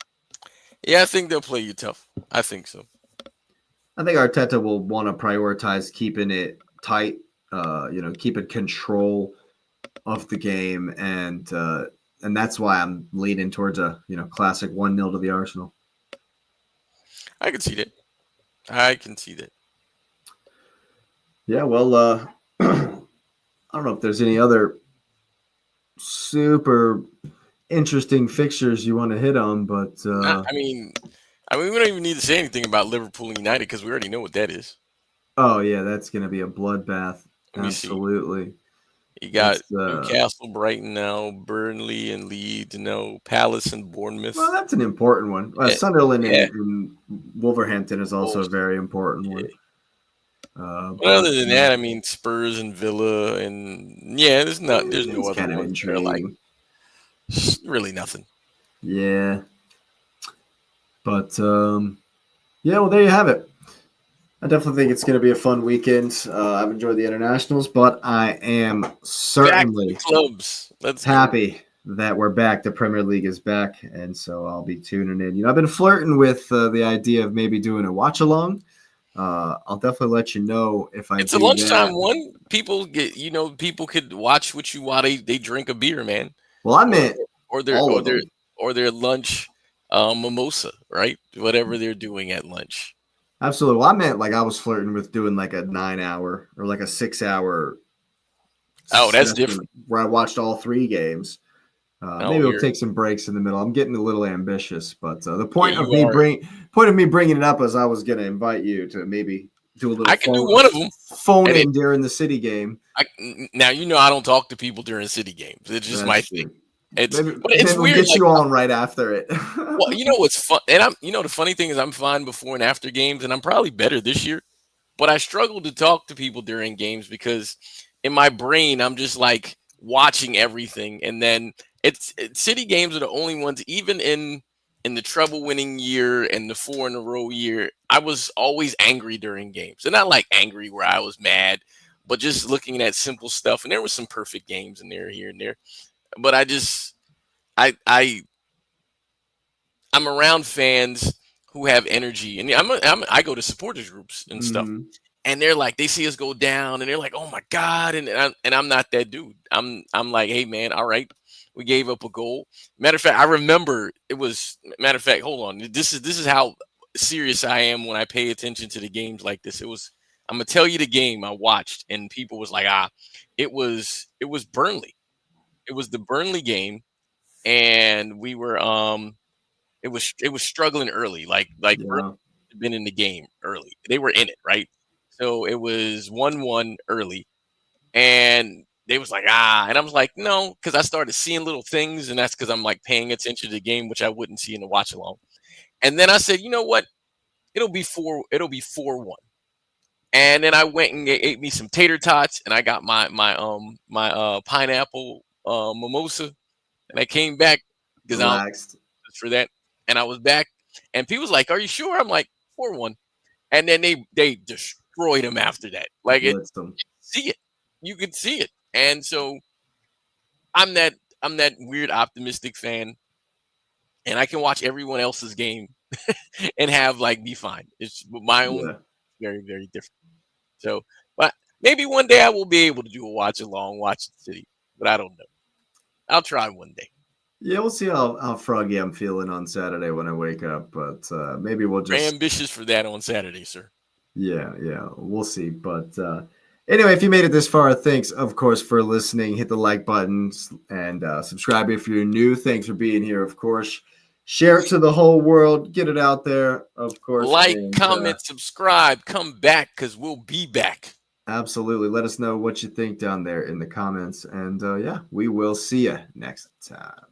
Yeah, I think they'll play you tough. I think so. I think Arteta will want to prioritize keeping it tight, keeping control of the game, and that's why I'm leaning towards a classic 1-0 to the Arsenal. I can see that. I can see that. Yeah, well, I don't know if there's any other super interesting fixtures you want to hit on, but I mean, we don't even need to say anything about Liverpool and United because we already know what that is. Oh yeah, that's going to be a bloodbath. Absolutely. See. You got Newcastle, Brighton now, Burnley and Leeds, Palace and Bournemouth. Well, that's an important one. Sunderland and Wolverhampton is also a very important one. But other than that, I mean, Spurs and Villa, and there's no other kind of ones. They're like really nothing. Yeah. But well, there you have it. I definitely think it's going to be a fun weekend. I've enjoyed the internationals, but I am certainly happy that we're back. The Premier League is back, and so I'll be tuning in. I've been flirting with the idea of maybe doing a watch along. I'll definitely let you know if I. It's a lunchtime one. People get, people could watch what you while they drink a beer, man. Well, I meant or their lunch mimosa, right? Whatever they're doing at lunch. Absolutely. Well, I meant I was flirting with doing a 9-hour or a 6-hour. Oh, that's different. Where I watched all 3 games. Maybe we'll take some breaks in the middle. I'm getting a little ambitious, but the point of me bringing it up is I was going to invite you to maybe do a little. I can do one of them. Phone in during the City game. Now I don't talk to people during City games. It's just my thing. It's weird. We'll get you on right after it. Well, what's fun, and the funny thing is I'm fine before and after games, and I'm probably better this year. But I struggle to talk to people during games because in my brain I'm just watching everything, and then it's City games are the only ones. Even in the treble-winning year and the 4 in a row year, I was always angry during games, and not angry where I was mad, but just looking at simple stuff. And there were some perfect games in there here and there. But I'm around fans who have energy, and I go to supporters groups and stuff, and they're they see us go down, and they're like, "Oh my God!" And I'm not that dude. I'm like, "Hey man, all right, we gave up a goal." Matter of fact, I remember it was. Matter of fact, hold on. This is how serious I am when I pay attention to the games like this. It was. I'm gonna tell you the game I watched, and people was like, it was Burnley. It was the Burnley game, and we were it was struggling early. Burnley had been in the game early. They were in it, right? So it was 1-1 early, and they was and I was like, no, because I started seeing little things, and that's because I'm paying attention to the game, which I wouldn't see in the watch along. And then I said, you know what? It'll be 4-1. And then I went and ate me some tater tots, and I got my pineapple mimosa, and I came back because I'm for that, and I was back, and people was like, "Are you sure?" I'm like, 4-1, and then they destroyed him after that. See it, you could see it, and so I'm that weird optimistic fan, and I can watch everyone else's game and have be fine. It's my own very, very different. So, but Maybe one day I will be able to do a watch along, watch the city, but I don't know. I'll try one day. Yeah, we'll see how froggy I'm feeling on Saturday when I wake up, but maybe we'll We're just ambitious for that on Saturday, sir. yeah, we'll see. But anyway, if you made it this far, thanks, of course, for listening. Hit the like buttons and subscribe if you're new. Thanks for being here, of course. Share it to the whole world. Get it out there, of course. Like, And comment, subscribe, come back because we'll be back. absolutely, let us know what you think down there in the comments. And yeah, we will see you next time.